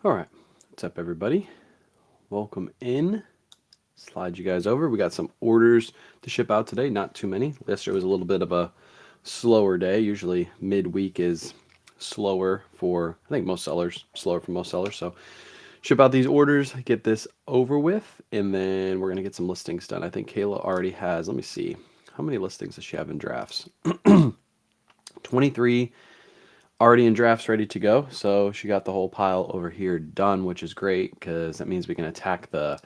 All right, what's up, everybody? Welcome in. Slide you guys over. We got some orders to ship out today. Not too many. Yesterday was a little bit of a slower day. Usually midweek is slower for, I think, most sellers. Slower for most sellers. So ship out these orders, get this over with, and then we're gonna get some listings done. I think Kayla already has. Let me see. How many listings does she have in drafts? 23 already in drafts ready to go. So she got the whole pile over here done, which is great because that means we can attack the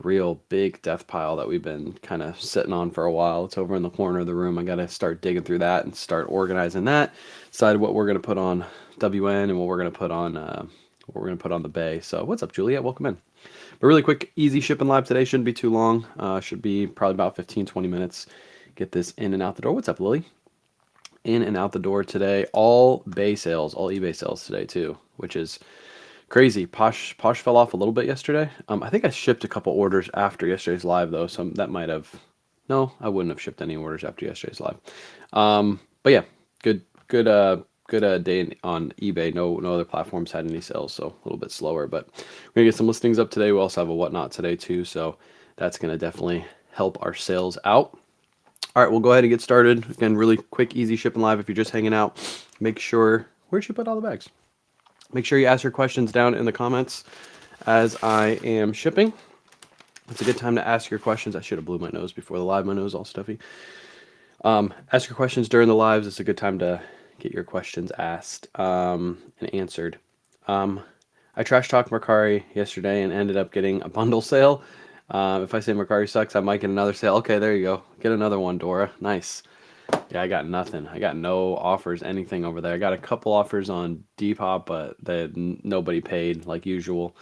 real big death pile that we've been kind of sitting on for a while. It's over in the corner of the room. I got to start digging through that and start organizing that. Decide what we're going to put on WN and what we're going to put on the bay. So what's up, Juliet? Welcome in. But really quick, easy shipping live today. Shouldn't be too long. Should be probably about 15-20 minutes. Get this in and out the door. What's up, Lily? In and out the door today. All bay sales, all eBay sales today too, which is crazy. Posh fell off a little bit yesterday. I think I shipped a couple orders after yesterday's live though, so that might have. No, I wouldn't have shipped any orders after yesterday's live. But yeah, good day on eBay. No other platforms had any sales, so a little bit slower. But we're gonna get some listings up today. We also have a whatnot today too, so that's gonna definitely help our sales out. All right, we'll go ahead and get started. Again, really quick, easy shipping live. If you're just hanging out, make sure, where'd you put all the bags? Make sure you ask your questions down in the comments as I am shipping. It's a good time to ask your questions. I should have blew my nose before the live. My nose all stuffy. Ask your questions during the lives. It's a good time to get your questions asked and answered. I trash talked Mercari yesterday and ended up getting a bundle sale. If I say Mercari sucks, I might get another sale. Okay, there you go. Get another one, Dora. Nice. Yeah, I got nothing. I got no offers, anything over there. I got a couple offers on Depop, but nobody paid like usual.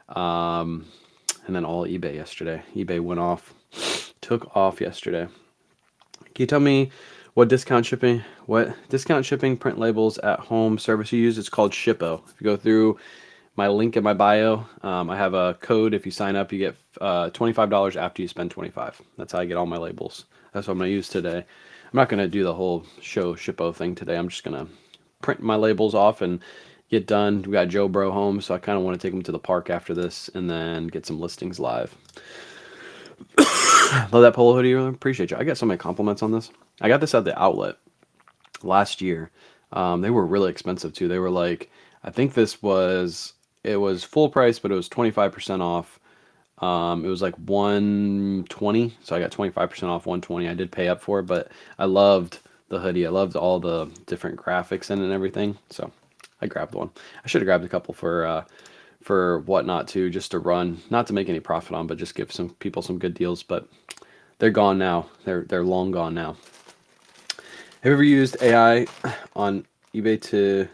And then all eBay yesterday. eBay went off, took off yesterday. Can you tell me what discount shipping print labels at home service you use? It's called Shippo. If you go through my link in my bio, I have a code. If you sign up, you get $25 after you spend 25. That's how I get all my labels. That's what I'm gonna use today. I'm not gonna do the whole show Shippo thing today. I'm just gonna print my labels off and get done. We got Joe Bro home, so I kind of want to take him to the park after this and then get some listings live. Love that polo hoodie. Appreciate you. I got so many compliments on this. I got this at the outlet last year. They were really expensive too. They were like, I think it was full price, but it was 25% off. It was like 120, so I got 25% off 120. I did pay up for it, but I loved the hoodie. I loved all the different graphics in it and everything. So I grabbed one. I should have grabbed a couple for whatnot too, just to run, not to make any profit on, but just give some people some good deals. But they're gone now. They're long gone now. Have you ever used AI on eBay to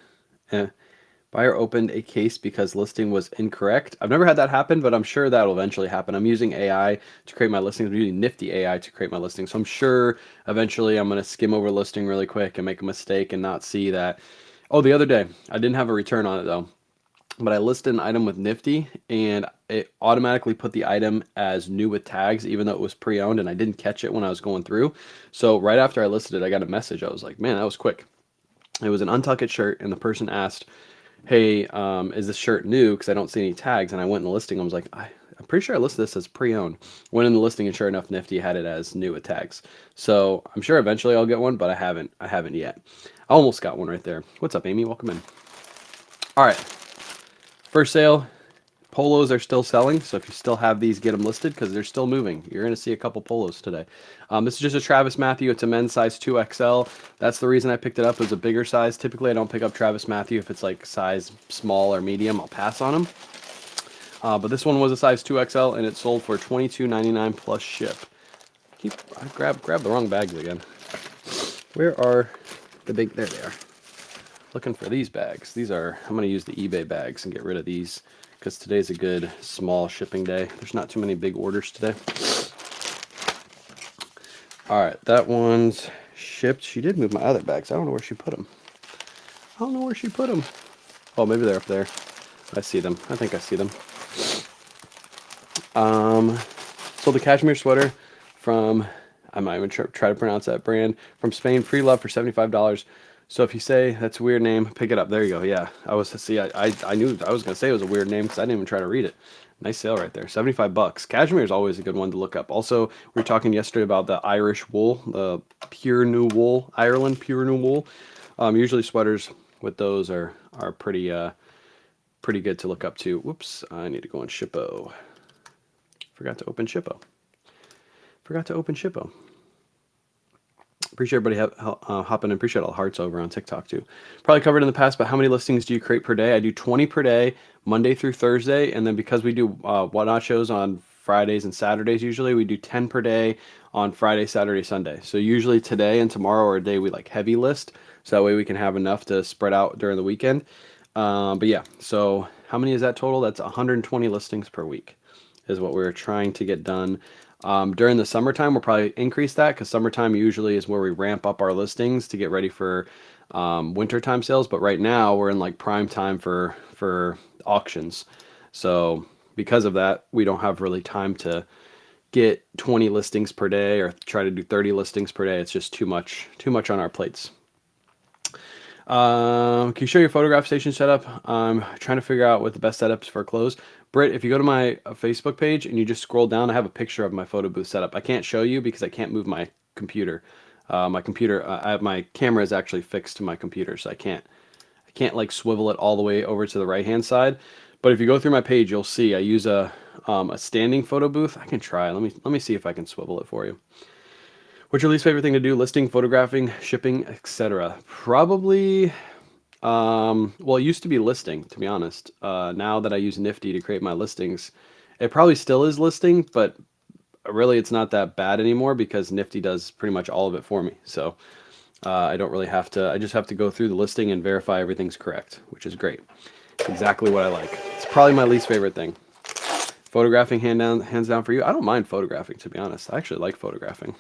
buyer opened a case because listing was incorrect? I've never had that happen, but I'm sure that'll eventually happen. I'm using AI to create my listings. I'm using Nifty AI to create my listings. So I'm sure eventually I'm going to skim over a listing really quick and make a mistake and not see that. Oh, the other day, I didn't have a return on it though. But I listed an item with Nifty and it automatically put the item as new with tags, even though it was pre-owned, and I didn't catch it when I was going through. So right after I listed it, I got a message. I was like, man, that was quick. It was an Untucked shirt, and the person asked, hey, is this shirt new? Because I don't see any tags. And I went in the listing. I was like, I'm pretty sure I listed this as pre-owned. Went in the listing, and sure enough, Nifty had it as new with tags. So I'm sure eventually I'll get one, but I haven't yet. I almost got one right there. What's up, Amy? Welcome in. All right. First sale, polos are still selling, so if you still have these, get them listed because they're still moving. You're going to see a couple polos today. This is just a Travis Matthew. It's a men's size 2XL. That's the reason I picked it up. It was a bigger size. Typically, I don't pick up Travis Matthew if it's like size small or medium. I'll pass on them. But this one was a size 2XL, and it sold for $22.99 plus ship. I grabbed the wrong bags again. Where are the big? There they are. Looking for these bags. I'm going to use the eBay bags and get rid of these because today's a good small shipping day. There's not too many big orders today. All right, that one's shipped. She did move my other bags. I don't know where she put them. Oh, maybe they're up there. I see them. I think I see them. Sold the cashmere sweater from, I might even try to pronounce that brand, from Spain. Free love for $75. So if you say that's a weird name, pick it up. There you go. Yeah, I was see. I knew I was gonna say it was a weird name because I didn't even try to read it. Nice sale right there. 75 bucks. Cashmere is always a good one to look up. Also, we were talking yesterday about the Irish wool, the pure new wool, Ireland pure new wool. Usually sweaters with those are pretty good to look up too. Whoops, I need to go on Shippo. Forgot to open Shippo. Forgot to open Shippo. Appreciate everybody hopping in. Appreciate all the hearts over on TikTok too. Probably covered in the past, but how many listings do you create per day? I do 20 per day, Monday through Thursday, and then because we do whatnot shows on Fridays and Saturdays, usually we do 10 per day on Friday, Saturday, Sunday. So usually today and tomorrow are a day we like heavy list, so that way we can have enough to spread out during the weekend. But yeah, so how many is that total? That's 120 listings per week is what we're trying to get done. During the summertime, we'll probably increase that because summertime usually is where we ramp up our listings to get ready for wintertime sales. But right now we're in like prime time for auctions. So because of that, we don't have really time to get 20 listings per day or try to do 30 listings per day. It's just too much on our plates. Can you show your photograph station setup? I'm trying to figure out what the best setups for clothes. Britt, if you go to my Facebook page and you just scroll down, I have a picture of my photo booth setup. I can't show you because I can't move my computer. My camera is actually fixed to my computer, so I can't like swivel it all the way over to the right hand side. But if you go through my page, you'll see I use a standing photo booth. I can try. Let me see if I can swivel it for you. What's your least favorite thing to do? Listing, photographing, shipping, etc. Probably, well, it used to be listing, to be honest. Now that I use Nifty to create my listings, it probably still is listing, but really it's not that bad anymore because Nifty does pretty much all of it for me. So I don't really have to, I just have to go through the listing and verify everything's correct, which is great. It's exactly what I like. It's probably my least favorite thing. Photographing, hands down for you. I don't mind photographing, to be honest. I actually like photographing.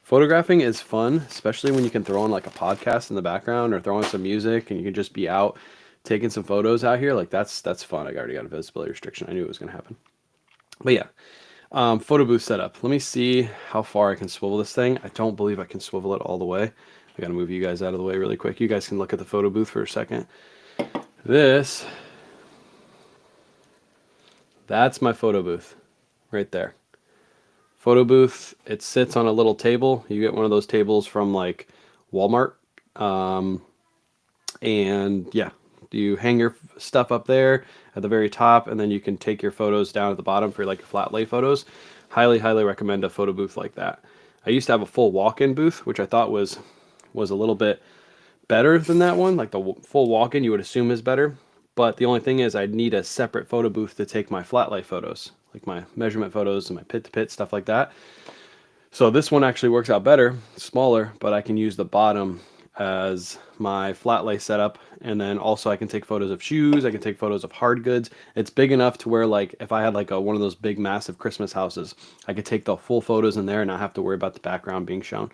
Photographing is fun, especially when you can throw on like a podcast in the background or throw on some music and you can just be out taking some photos out here. Like that's fun. I already got a visibility restriction. I knew it was going to happen. But yeah, photo booth setup. Let me see how far I can swivel this thing. I don't believe I can swivel it all the way. I got to move you guys out of the way really quick. You guys can look at the photo booth for a second. That's my photo booth right there. Photo booth, it sits on a little table. You get one of those tables from like Walmart. And yeah, you hang your stuff up there at the very top, and then you can take your photos down at the bottom for like your flat lay photos. Highly, highly recommend a photo booth like that. I used to have a full walk-in booth, which I thought was a little bit better than that one. Like the full walk-in, you would assume is better. But the only thing is I'd need a separate photo booth to take my flat lay photos, like my measurement photos and my pit-to-pit, stuff like that. So this one actually works out better, smaller, but I can use the bottom as my flat lay setup. And then also I can take photos of shoes. I can take photos of hard goods. It's big enough to where like if I had like one of those big massive Christmas houses, I could take the full photos in there and not have to worry about the background being shown.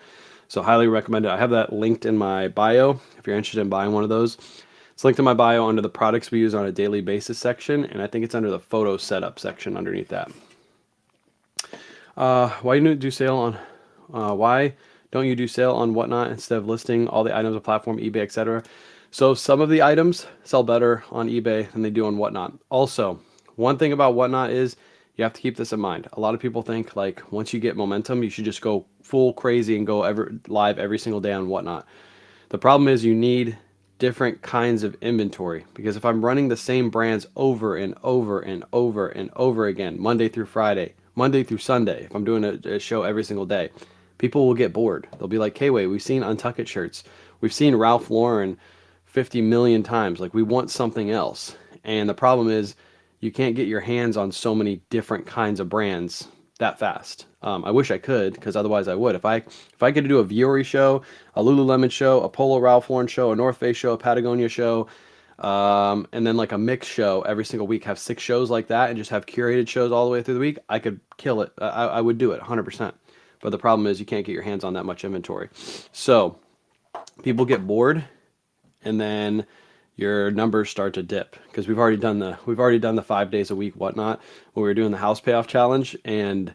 So highly recommend it. I have that linked in my bio if you're interested in buying one of those. It's linked in my bio under the products we use on a daily basis section, and I think it's under the photo setup section underneath that. Why don't you do sale on? Why don't you do sale on Whatnot instead of listing all the items on platform, eBay, etc.? So some of the items sell better on eBay than they do on Whatnot. Also, one thing about Whatnot is you have to keep this in mind. A lot of people think like once you get momentum, you should just go full crazy and go live every single day on Whatnot. The problem is you need different kinds of inventory because if I'm running the same brands over and over and over and over again, Monday through Friday, Monday through Sunday, if I'm doing a show every single day, people will get bored. They'll be like, K-Way, we've seen Untuck It shirts. We've seen Ralph Lauren 50 million times. Like we want something else. And the problem is you can't get your hands on so many different kinds of brands that fast. I wish I could, because otherwise I would. If I get to do a Vuori show, a Lululemon show, a Polo Ralph Lauren show, a North Face show, a Patagonia show, and then like a mix show every single week, have 6 shows like that, and just have curated shows all the way through the week, I could kill it. I would do it 100%. But the problem is you can't get your hands on that much inventory. So people get bored, and then your numbers start to dip because we've already done the 5 days a week Whatnot when we were doing the house payoff challenge, and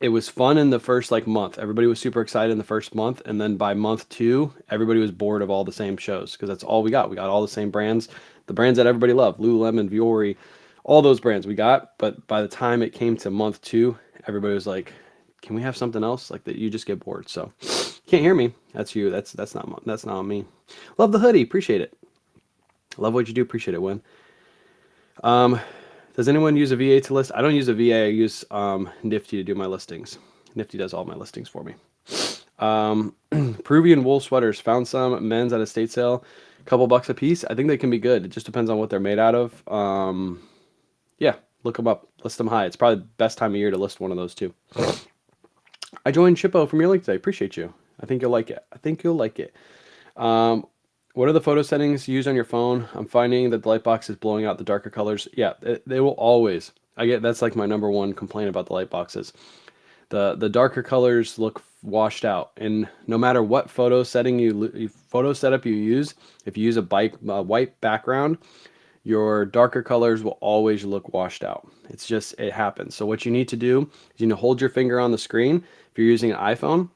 It was fun in the first like month. Everybody was super excited in the first month, and then by month 2, everybody was bored of all the same shows because that's all we got. We got all the same brands, the brands that everybody loved, Lululemon, Vuori, all those brands we got. But by the time it came to month 2, everybody was like, "Can we have something else?" Like that, you just get bored. So, can't hear me. That's you. That's not me. Love the hoodie. Appreciate it. Love what you do. Appreciate it, Win. Um, does anyone use a VA to list? I don't use a VA. I use Nifty to do my listings. Nifty does all my listings for me. Peruvian wool sweaters. Found some men's at a state sale. Couple bucks a piece. I think they can be good. It just depends on what they're made out of. Yeah, look them up. List them high. It's probably the best time of year to list one of those too. I joined Shippo from your link today. Appreciate you. I think you'll like it. I think you'll like it. What are the photo settings you use on your phone? I'm finding that the light box is blowing out the darker colors. Yeah, they will always. That's like my number one complaint about the light boxes. The darker colors look washed out, and no matter what photo setup you use, if you use a white background, your darker colors will always look washed out. It happens. So what you need to do is you need to hold your finger on the screen. If you're using an iPhone,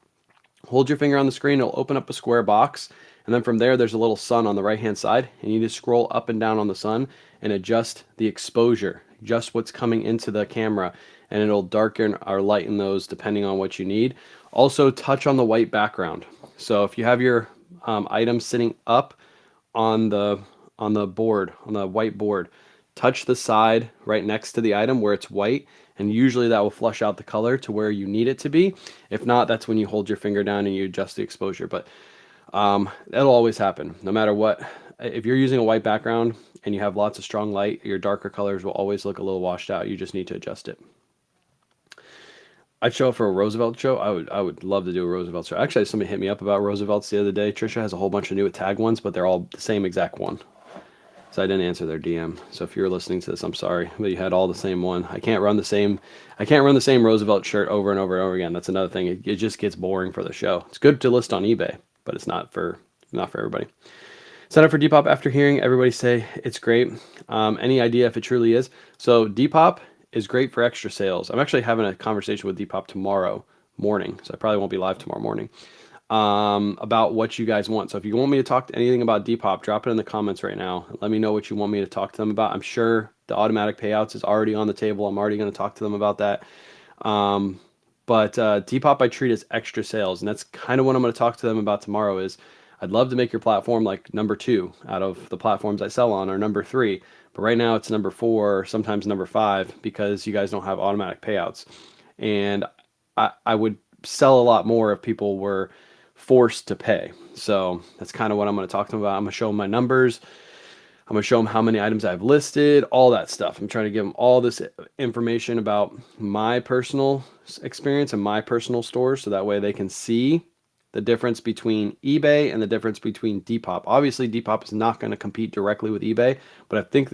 hold your finger on the screen, it'll open up a square box, and then from there's a little sun on the right hand side, and you need to scroll up and down on the sun and adjust the exposure, just what's coming into the camera, and it'll darken or lighten those depending on what you need. Also touch on the white background. So if you have your items sitting up on the board, on the white board, touch the side right next to the item where it's white, and usually that will flush out the color to where you need it to be. If not, that's when you hold your finger down and you adjust the exposure. But that'll always happen, no matter what. If you're using a white background and you have lots of strong light, your darker colors will always look a little washed out. You just need to adjust it. I'd show up for a Roosevelt show. I would love to do a Roosevelt show. Actually, somebody hit me up about Roosevelts the other day. Trisha has a whole bunch of new tag ones, but they're all the same exact one. So I didn't answer their DM. So if you're listening to this, I'm sorry, but you had all the same one. I can't run the same Roosevelt shirt over and over and over again. That's another thing. It just gets boring for the show. It's good to list on eBay, but it's not for everybody. Sign up for Depop after hearing everybody say it's great. Any idea if it truly is? So Depop is great for extra sales. I'm actually having a conversation with Depop tomorrow morning, so I probably won't be live tomorrow morning, about what you guys want. So if you want me to talk to anything about Depop, drop it in the comments right now. Let me know what you want me to talk to them about. I'm sure the automatic payouts is already on the table. I'm already going to talk to them about that. But Depop I treat as extra sales, and that's kind of what I'm going to talk to them about tomorrow. Is I'd love to make your platform like number 2 out of the platforms I sell on, or number 3. But right now it's number 4, sometimes number 5, because you guys don't have automatic payouts. And I would sell a lot more if people were forced to pay. So that's kind of what I'm going to talk to them about. I'm going to show them my numbers. I'm going to show them how many items I've listed, all that stuff. I'm trying to give them all this information about my personal experience and my personal stores, so that way they can see the difference between eBay and the difference between Depop. Obviously, Depop is not going to compete directly with eBay, but I think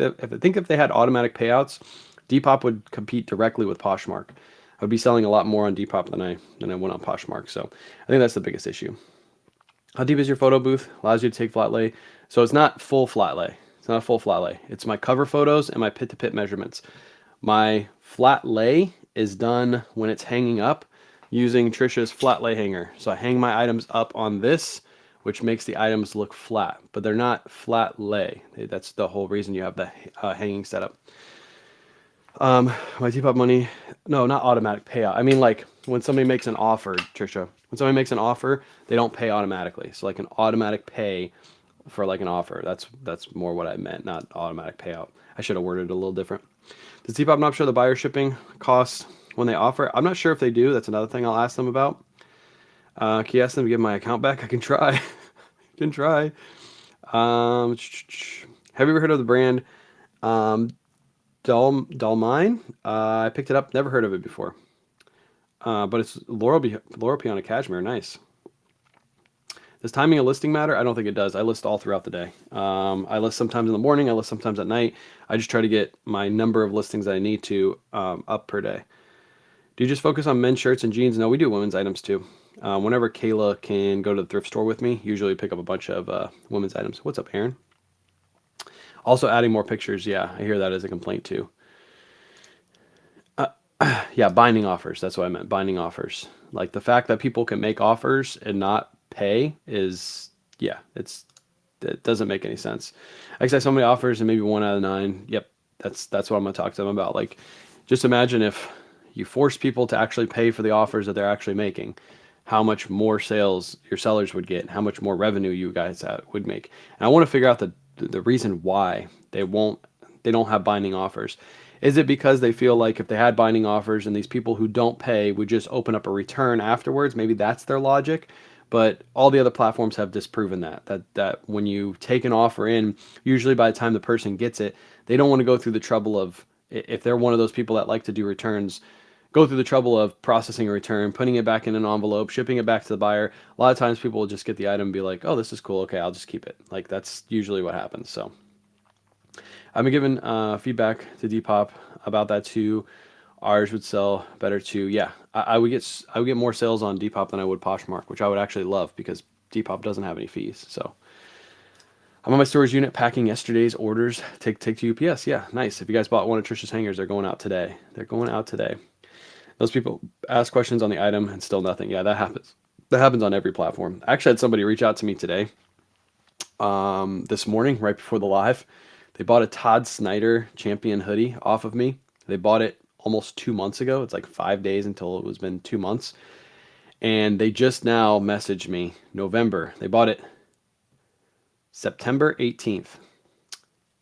if they had automatic payouts, Depop would compete directly with Poshmark. I would be selling a lot more on Depop than I went on Poshmark. So I think that's the biggest issue. How deep is your photo booth? Allows you to take flat lay. So it's not full flat lay. It's not a full flat lay. It's my cover photos and my pit to pit measurements. My flat lay is done when it's hanging up using Trisha's flat lay hanger. So I hang my items up on this, which makes the items look flat, but they're not flat lay. That's the whole reason you have the hanging setup. My Depop money, no, not automatic payout. I mean, like when somebody makes an offer, Trisha, when somebody makes an offer, they don't pay automatically. So like an automatic pay for like an offer. That's more what I meant, not automatic payout. I should have worded it a little different. Does Depop not show the buyer shipping costs when they offer? I'm not sure if they do. That's another thing I'll ask them about. Can you ask them to give my account back? I can try. I can try. Have you ever heard of the brand Dalmine? I picked it up. Never heard of it before. But it's Laurel Piana Cashmere. Nice. Does timing a listing matter? I don't think it does. I list all throughout the day. I list sometimes in the morning. I list sometimes at night. I just try to get my number of listings that I need to up per day. Do you just focus on men's shirts and jeans? No, we do women's items too. Whenever Kayla can go to the thrift store with me, usually pick up a bunch of women's items. What's up, Aaron? Also adding more pictures. Yeah, I hear that as a complaint too. Yeah, binding offers. That's what I meant. Binding offers. Like the fact that people can make offers and not pay is, yeah, it doesn't make any sense. I accept so many offers and maybe 1 out of 9. Yep, that's what I'm gonna talk to them about. Like, just imagine if you force people to actually pay for the offers that they're actually making, how much more sales your sellers would get, how much more revenue you guys would make. And I want to figure out the reason why they don't have binding offers. Is it because they feel like if they had binding offers and these people who don't pay would just open up a return afterwards? Maybe that's their logic. But all the other platforms have disproven that when you take an offer in, usually by the time the person gets it, they don't want to go through the trouble of, if they're one of those people that like to do returns, go through the trouble of processing a return, putting it back in an envelope, shipping it back to the buyer. A lot of times people will just get the item and be like, oh, this is cool. Okay, I'll just keep it. Like that's usually what happens. So I've been given feedback to Depop about that too. Ours would sell better too. Yeah, I would get more sales on Depop than I would Poshmark, which I would actually love because Depop doesn't have any fees. So I'm on my storage unit packing yesterday's orders. Take to UPS. Yeah, nice. If you guys bought one of Trisha's hangers, they're going out today. They're going out today. Those people ask questions on the item and still nothing. Yeah, that happens. That happens on every platform. I actually had somebody reach out to me today, this morning, right before the live. They bought a Todd Snyder champion hoodie off of me. They bought it almost 2 months ago. It's like 5 days until it was been 2 months. And they just now messaged me November. They bought it September 18th.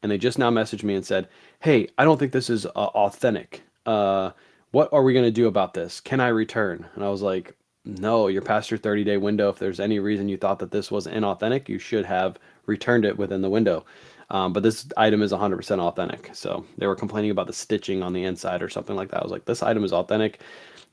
And they just now messaged me and said, hey, I don't think this is authentic. What are we going to do about this? Can I return? And I was like, no, you're past your 30-day window. If there's any reason you thought that this was inauthentic, you should have returned it within the window. But this item is 100% authentic. So they were complaining about the stitching on the inside or something like that. I was like, this item is authentic.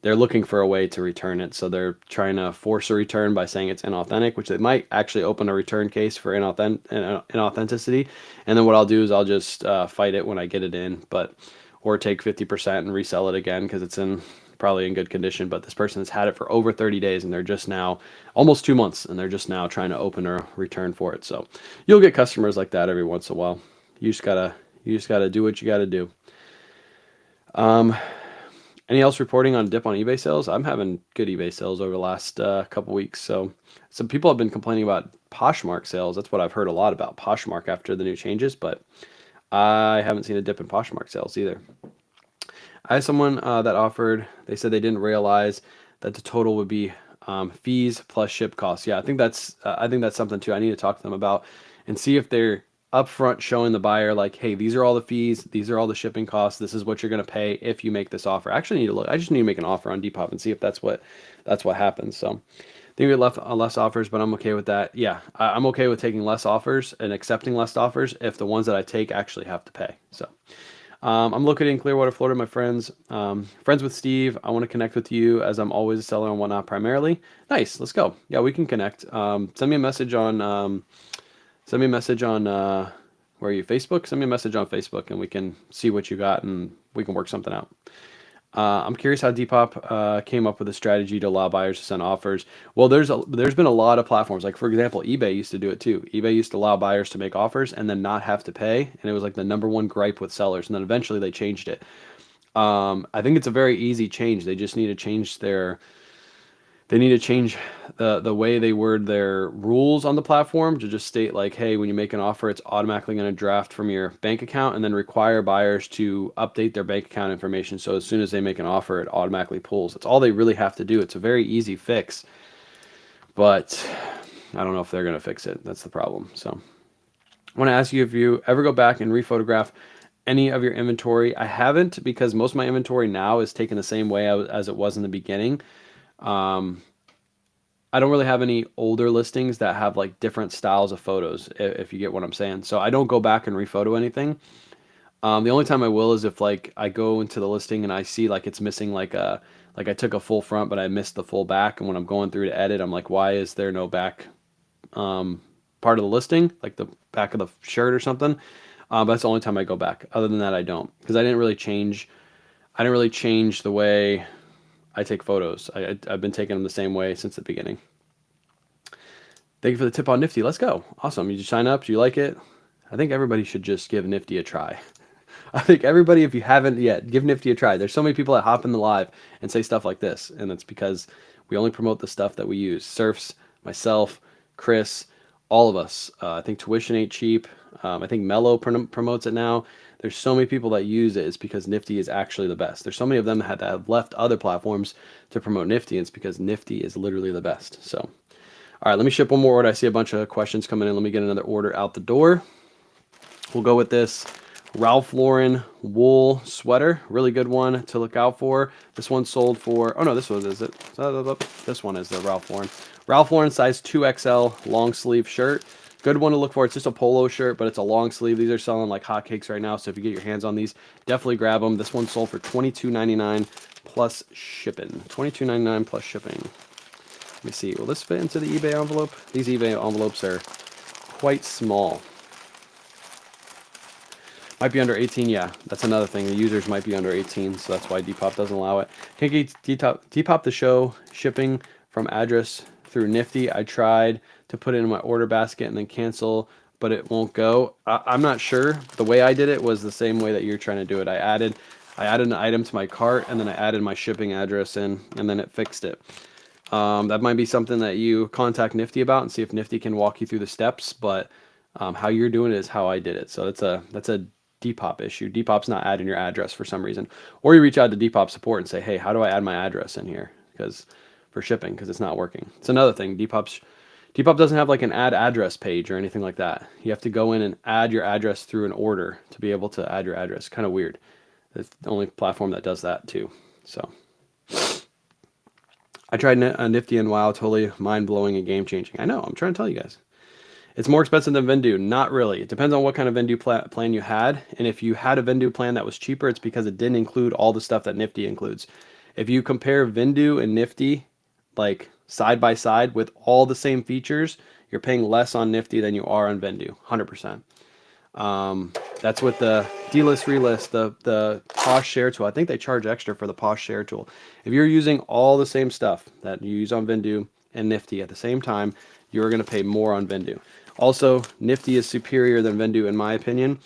They're looking for a way to return it. So they're trying to force a return by saying it's inauthentic, which they might actually open a return case for inauthenticity. And then what I'll do is I'll just fight it when I get it in, or take 50% and resell it again because it's probably in good condition. But this person has had it for over 30 days and they're just now almost 2 months and they're just now trying to open a return for it. So you'll get customers like that every once in a while. You just gotta do what you gotta do. Any else reporting on dip on eBay sales? I'm having good eBay sales over the last couple weeks. So some people have been complaining about Poshmark sales. That's what I've heard a lot about Poshmark after the new changes, but I haven't seen a dip in Poshmark sales either. I had someone that offered, they said they didn't realize that the total would be fees plus ship costs. Yeah, I think that's something too I need to talk to them about and see if they're upfront showing the buyer like, hey, these are all the fees, these are all the shipping costs, this is what you're going to pay if you make this offer. I actually need to look. I just need to make an offer on Depop and see if that's what happens. So I think we left less offers, but I'm okay with that. Yeah, I'm okay with taking less offers and accepting less offers if the ones that I take actually have to pay. So I'm located in Clearwater, Florida, my friends. Friends with Steve. I want to connect with you as I'm always a seller and whatnot primarily. Nice, let's go. Yeah, we can connect. Send me a message on where are you, Facebook? Send me a message on Facebook and we can see what you got and we can work something out. I'm curious how Depop came up with a strategy to allow buyers to send offers. Well, there's been a lot of platforms. Like for example, eBay used to do it too. eBay used to allow buyers to make offers and then not have to pay, and it was like the #1 gripe with sellers. And then eventually they changed it. I think it's a very easy change. They just need to change the way they word their rules on the platform to just state like, hey, when you make an offer, it's automatically going to draft from your bank account and then require buyers to update their bank account information. So as soon as they make an offer, it automatically pulls. That's all they really have to do. It's a very easy fix, but I don't know if they're going to fix it. That's the problem. So I want to ask you if you ever go back and rephotograph any of your inventory. I haven't, because most of my inventory now is taken the same way as it was in the beginning. I don't really have any older listings that have like different styles of photos, if you get what I'm saying. So I don't go back and rephoto anything. The only time I will is if like I go into the listing and I see like it's missing like I took a full front but I missed the full back, and when I'm going through to edit, I'm like, why is there no back part of the listing, like the back of the shirt or something? But that's the only time I go back. Other than that, I don't, because I didn't really change the way I take photos. I've been taking them the same way since the beginning. Thank you for the tip on Nifty. Let's go. Awesome. You just sign up. Do you like it? I think everybody should just give Nifty a try. I think everybody, if you haven't yet, give Nifty a try. There's so many people that hop in the live and say stuff like this, and it's because we only promote the stuff that we use. Surfs, myself, Chris, all of us. I think Tuition Ain't Cheap. I think Mello promotes it now. There's so many people that use it. It's because Nifty is actually the best. There's so many of them that have left other platforms to promote Nifty, and it's because Nifty is literally the best. So, all right, let me ship one more order. I see a bunch of questions coming in. Let me get another order out the door. We'll go with this Ralph Lauren wool sweater. Really good one to look out for. This one sold for, oh no, this one is it. This one is the Ralph Lauren. Ralph Lauren size 2XL long sleeve shirt. Good one to look for. It's just a polo shirt, but it's a long sleeve. These are selling like hotcakes right now, so if you get your hands on these, definitely grab them. This one sold for $22.99 plus shipping. $22.99 plus shipping. Let me see. Will this fit into the eBay envelope? These eBay envelopes are quite small. Might be under 18, yeah. That's another thing. The users might be under 18, so that's why Depop doesn't allow it. Can't get Depop to show shipping from address through Nifty. I tried to put it in my order basket and then cancel, but it won't go. I'm not sure. The way I did it was the same way that you're trying to do it. I added an item to my cart, and then I added my shipping address in, and then it fixed it. That might be something that you contact Nifty about and see if Nifty can walk you through the steps, but how you're doing it is how I did it. So that's a Depop issue. Depop's not adding your address for some reason. Or you reach out to Depop support and say, hey, how do I add my address in here? Because for shipping, because it's not working. It's another thing. Depop doesn't have like an add address page or anything like that. You have to go in and add your address through an order to be able to add your address. Kind of weird. It's the only platform that does that too. So I tried Nifty and wow, totally mind-blowing and game-changing. I know, I'm trying to tell you guys. It's more expensive than Vendu. Not really. It depends on what kind of Vendu plan you had. And if you had a Vendu plan that was cheaper, it's because it didn't include all the stuff that Nifty includes. If you compare Vendu and Nifty, like side by side with all the same features, you're paying less on Nifty than you are on Vendu, 100%. That's with the delist relist, the Posh Share tool. I think they charge extra for the Posh Share tool. If you're using all the same stuff that you use on Vendu and Nifty at the same time, you're going to pay more on Vendu. Also, Nifty is superior than Vendu in my opinion,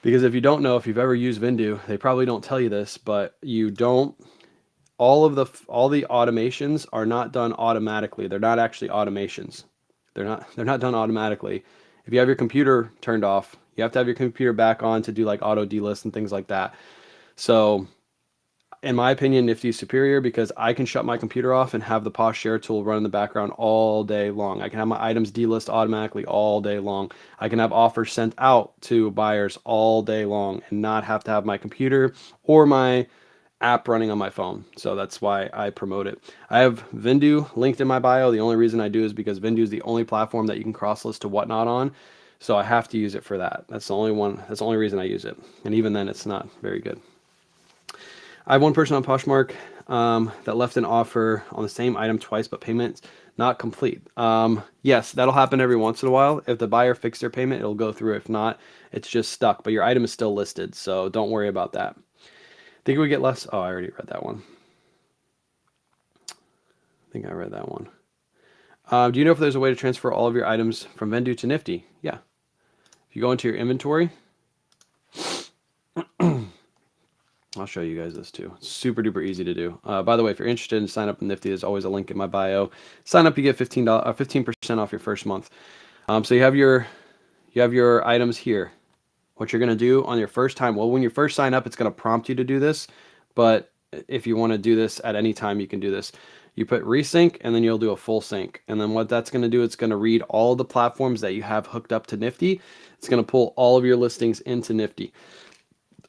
because if you don't know, if you've ever used Vendu, they probably don't tell you this, but you don't. All the automations are not done automatically. They're not actually automations. They're not done automatically. If you have your computer turned off, you have to have your computer back on to do like auto delist and things like that. So in my opinion, Nifty is superior because I can shut my computer off and have the Posh Share tool run in the background all day long. I can have my items delist automatically all day long. I can have offers sent out to buyers all day long and not have to have my computer or my app running on my phone. So that's why I promote it. I have Vendu linked in my bio. The only reason I do is because Vendu is the only platform that you can cross list to Whatnot on. So I have to use it for that. That's the only one. That's the only reason I use it. And even then, it's not very good. I have one person on Poshmark that left an offer on the same item twice, but payment's not complete. Yes, that'll happen every once in a while. If the buyer fixed their payment, it'll go through. If not, it's just stuck. But your item is still listed, so don't worry about that. Think we get less? Oh, I already read that one. I think I read that one. Do you know if there's a way to transfer all of your items from Vendu to Nifty? Yeah. If you go into your inventory, I'll show you guys this too. It's super duper easy to do. By the way, if you're interested in sign up in Nifty, there's always a link in my bio. Sign up, you get 15% off your first month. So you have your items here. What you're going to do on your first time, well, when you first sign up, it's going to prompt you to do this. But if you want to do this at any time, you can do this. You put resync, and then you'll do a full sync. And then what that's going to do, it's going to read all the platforms that you have hooked up to Nifty. It's going to pull all of your listings into Nifty.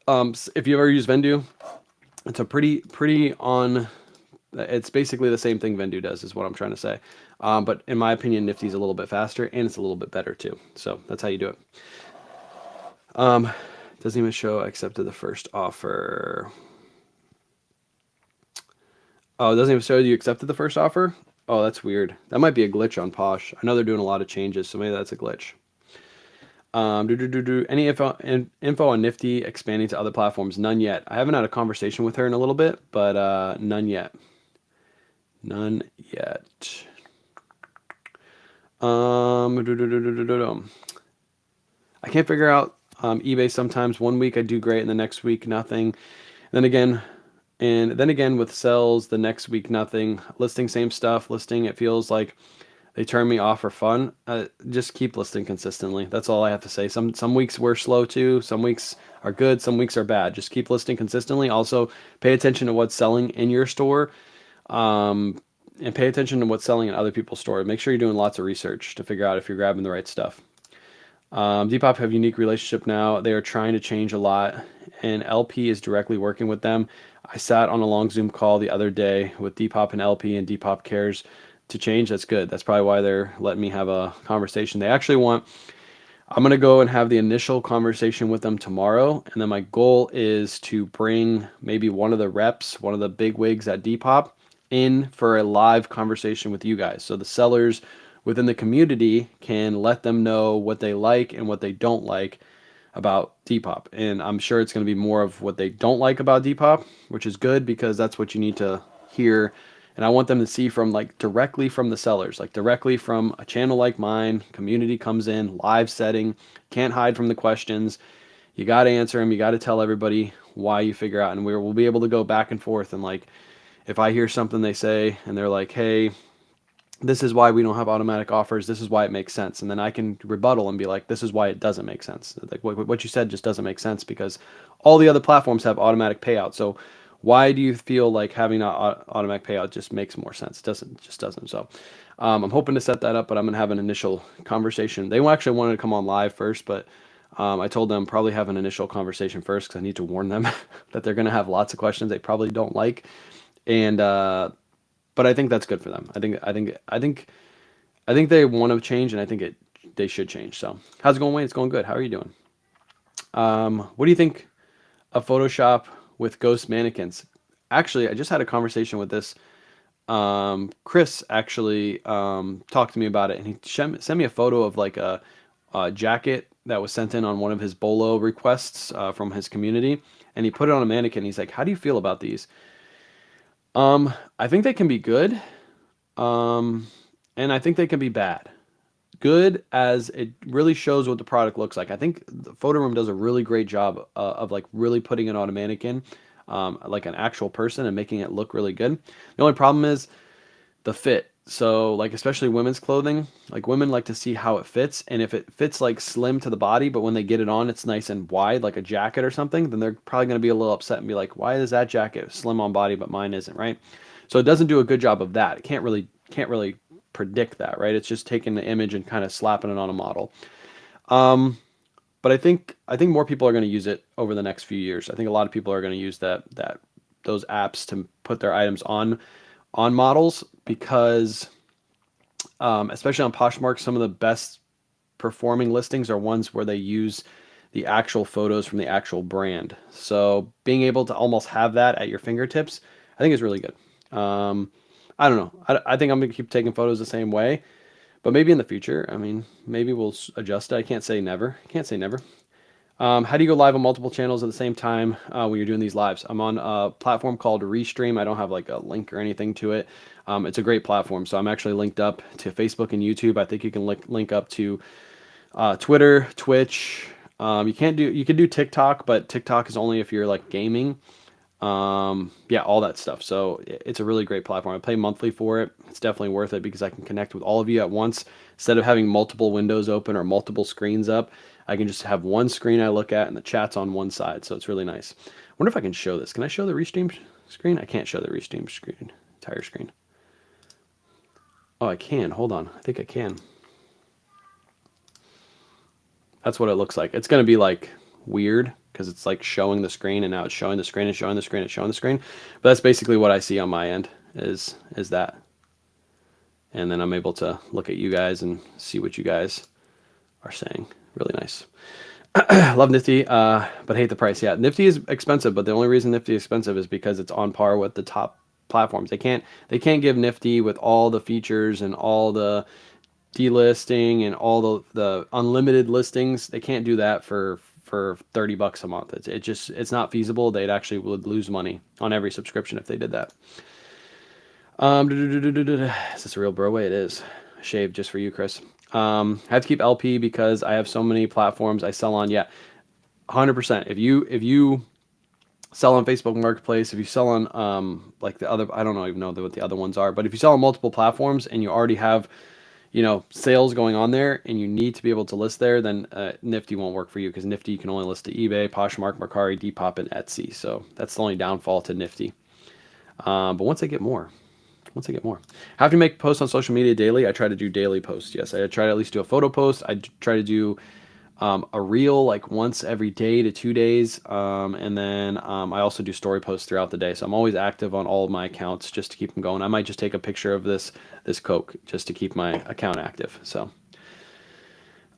If you ever use Vendu, it's a it's basically the same thing Vendu does, is what I'm trying to say. But in my opinion, Nifty's a little bit faster, and it's a little bit better too. So that's how you do it. Doesn't even show accepted the first offer. Oh, it doesn't even show you accepted the first offer? Oh, that's weird. That might be a glitch on Posh. I know they're doing a lot of changes, so maybe that's a glitch. Any info on Nifty expanding to other platforms? None yet. I haven't had a conversation with her in a little bit, but none yet. None yet. I can't figure out eBay sometimes 1 week I do great and the next week nothing. And then again with sells the next week nothing. Listing same stuff. Listing it feels like they turn me off for fun. Just keep listing consistently. That's all I have to say. Some weeks we're slow too. Some weeks are good. Some weeks are bad. Just keep listing consistently. Also pay attention to what's selling in your store. And pay attention to what's selling in other people's store. Make sure you're doing lots of research to figure out if you're grabbing the right stuff. Depop have a unique relationship now. They are trying to change a lot, and LP is directly working with them. I sat on a long Zoom call the other day with Depop and LP, and Depop cares to change. That's good. That's probably why they're letting me have a conversation. They actually want, I'm going to go and have the initial conversation with them tomorrow, and then my goal is to bring maybe one of the reps, one of the big wigs at Depop, in for a live conversation with you guys. So the sellers within the community can let them know what they like and what they don't like about Depop. And I'm sure it's going to be more of what they don't like about Depop, which is good because that's what you need to hear. And I want them to see from like directly from the sellers, like directly from a channel like mine. Community comes in, live setting, can't hide from the questions. You got to answer them. You got to tell everybody why you figure out. And we'll be able to go back and forth. And like, if I hear something they say and they're like, hey, this is why we don't have automatic offers. This is why it makes sense. And then I can rebuttal and be like, this is why it doesn't make sense. Like what you said just doesn't make sense because all the other platforms have automatic payout. So why do you feel like having an automatic payout just makes more sense? It just doesn't. So I'm hoping to set that up, but I'm going to have an initial conversation. They actually wanted to come on live first, but I told them probably have an initial conversation first because I need to warn them that they're going to have lots of questions they probably don't like. And but I think that's good for them. I think they want to change, and I think they should change. So how's it going, Wayne? It's going good. How are you doing? What do you think of Photoshop with ghost mannequins? Actually, I just had a conversation with this. Chris actually talked to me about it, and he sent me a photo of like a jacket that was sent in on one of his Bolo requests from his community, and he put it on a mannequin. He's like, "How do you feel about these?" I think they can be good, and I think they can be bad. Good as it really shows what the product looks like. I think the photo room does a really great job of like really putting it on a mannequin, like an actual person, and making it look really good. The only problem is the fit. So like especially women's clothing, like women like to see how it fits, and if it fits like slim to the body, but when they get it on, it's nice and wide, like a jacket or something, then they're probably going to be a little upset and be like, why is that jacket slim on body but mine isn't, right? So it doesn't do a good job of that. It can't really predict that, right? It's just taking the image and kind of slapping it on a model. But I think more people are going to use it over the next few years. I think a lot of people are going to use those apps to put their items on models because especially on Poshmark, some of the best performing listings are ones where they use the actual photos from the actual brand. So being able to almost have that at your fingertips, I think is really good. I don't know. I think I'm going to keep taking photos the same way, but maybe in the future, I mean, maybe we'll adjust it. I can't say never. Can't say never. How do you go live on multiple channels at the same time when you're doing these lives? I'm on a platform called Restream. I don't have like a link or anything to it. It's a great platform. So I'm actually linked up to Facebook and YouTube. I think you can link up to Twitter, Twitch. You can do TikTok, but TikTok is only if you're like gaming. Yeah, all that stuff. So it's a really great platform. I pay monthly for it. It's definitely worth it because I can connect with all of you at once instead of having multiple windows open or multiple screens up. I can just have one screen I look at and the chat's on one side. So it's really nice. I wonder if I can show this. Can I show the Restream screen? I can't show the Restream screen, entire screen. Oh, I can. Hold on. I think I can. That's what it looks like. It's going to be like weird because it's like showing the screen and now it's showing the screen and showing the screen and showing the screen. But that's basically what I see on my end is that. And then I'm able to look at you guys and see what you guys are saying. Really nice. Love Nifty, but hate the price. Yeah, Nifty is expensive, but the only reason Nifty is expensive is because it's on par with the top platforms. They can't give Nifty with all the features and all the delisting and all the unlimited listings. They can't do that for $30 a month. It's not feasible. They'd actually would lose money on every subscription if they did that. Is this a real bro way? It is. Shaved just for you, Chris. I have to keep LP because I have so many platforms I sell on. Yeah, 100%. If you sell on Facebook Marketplace, if you sell on like the other, I don't know even know what the other ones are, but if you sell on multiple platforms and you already have, sales going on there and you need to be able to list there, then Nifty won't work for you because Nifty you can only list to eBay, Poshmark, Mercari, Depop, and Etsy. So that's the only downfall to Nifty. But once I get more, have to make posts on social media daily. I try to do daily posts. Yes, I try to at least do a photo post. I try to do a reel like once every day to 2 days. And then I also do story posts throughout the day. So I'm always active on all of my accounts just to keep them going. I might just take a picture of this Coke just to keep my account active. So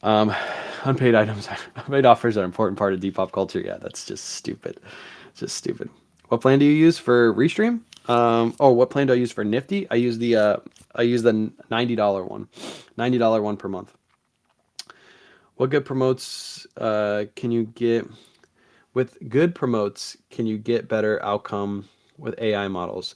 unpaid items, unpaid offers are an important part of Depop culture. Yeah, that's just stupid. It's just stupid. What plan do you use for Restream? What plan do I use for Nifty? I use the $90 one, $90 one per month. What good promotes can you get? With good promotes, can you get better outcome with AI models?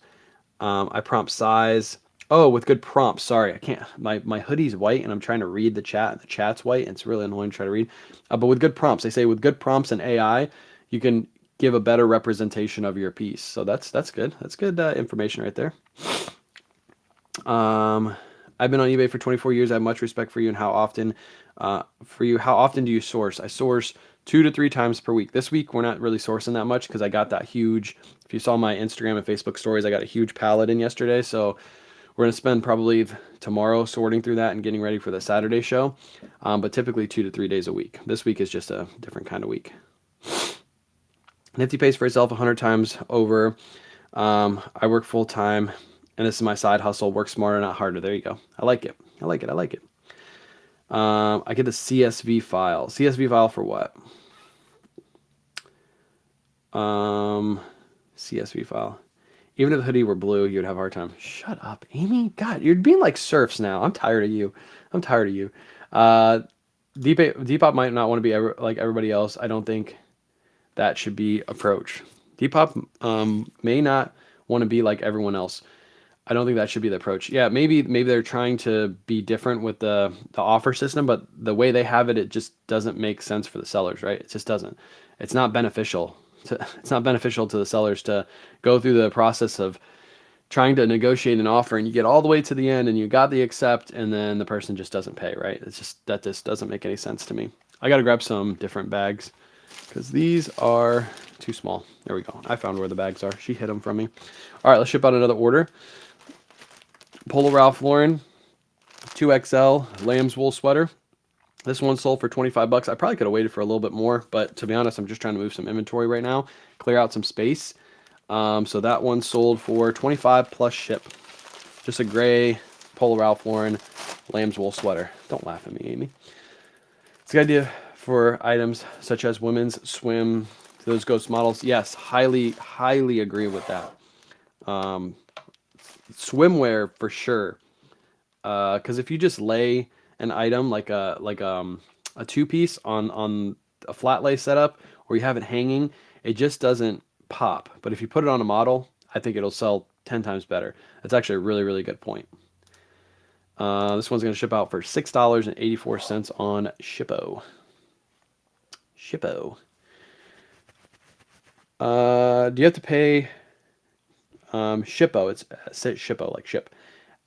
I prompt size. Oh, with good prompts. Sorry, I can't. My hoodie's white and I'm trying to read the chat. And the chat's white. And it's really annoying to try to read. But with good prompts, they say with good prompts and AI, you can give a better representation of your piece. So that's good. That's good information right there. I've been on eBay for 24 years. I have much respect for you and how often how often do you source? I source 2 to 3 times per week. This week we're not really sourcing that much because I got that huge, if you saw my Instagram and Facebook stories, I got a huge pallet in yesterday. So we're going to spend probably tomorrow sorting through that and getting ready for the Saturday show. But typically 2 to 3 days a week. This week is just a different kind of week. Nifty pays for itself 100 times over. I work full time and this is my side hustle. Work smarter, not harder. There you go. I like it. I like it. I like it. I get the CSV file. CSV file for what? CSV file. Even if the hoodie were blue, you'd have a hard time. Shut up, Amy. God, you're being like serfs now. I'm tired of you. I'm tired of you. Depop might not want to be like everybody else. I don't think that should be approach. Depop may not want to be like everyone else. I don't think that should be the approach. Yeah, maybe they're trying to be different with the offer system, but the way they have it, it just doesn't make sense for the sellers, right? It just doesn't. It's not beneficial. It's not beneficial to the sellers to go through the process of trying to negotiate an offer and you get all the way to the end and you got the accept and then the person just doesn't pay, right? That just doesn't make any sense to me. I got to grab some different bags because these are too small. There we go. I found where the bags are. She hid them from me. All right, let's ship out another order. Polo Ralph Lauren 2XL lamb's wool sweater. This one sold for 25 bucks. I probably could have waited for a little bit more, but to be honest, I'm just trying to move some inventory right now, clear out some space. So that one sold for 25 plus ship. Just a gray Polo Ralph Lauren lamb's wool sweater. Don't laugh at me, Amy. It's a good idea for items such as women's swim, those ghost models. Yes, highly agree with that. Swimwear for sure, because if you just lay an item like a two-piece on a flat lay setup or you have it hanging, it just doesn't pop. But if you put it on a model, I think it'll sell 10 times better. That's actually a really good point. This one's going to ship out for $6.84 on Shippo. Do you have to pay Shippo? It says Shippo, like ship.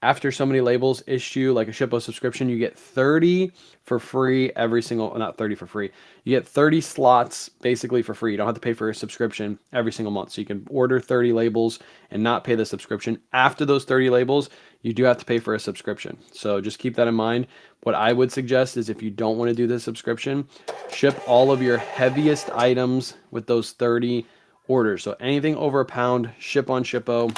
After so many labels issue like a Shippo subscription, you get 30 for free every single, not 30 for free. You get 30 slots basically for free. You don't have to pay for a subscription every single month. So you can order 30 labels and not pay the subscription. After those 30 labels, you do have to pay for a subscription. So just keep that in mind. What I would suggest is if you don't want to do the subscription, ship all of your heaviest items with those 30 orders. So anything over a pound, ship on Shippo.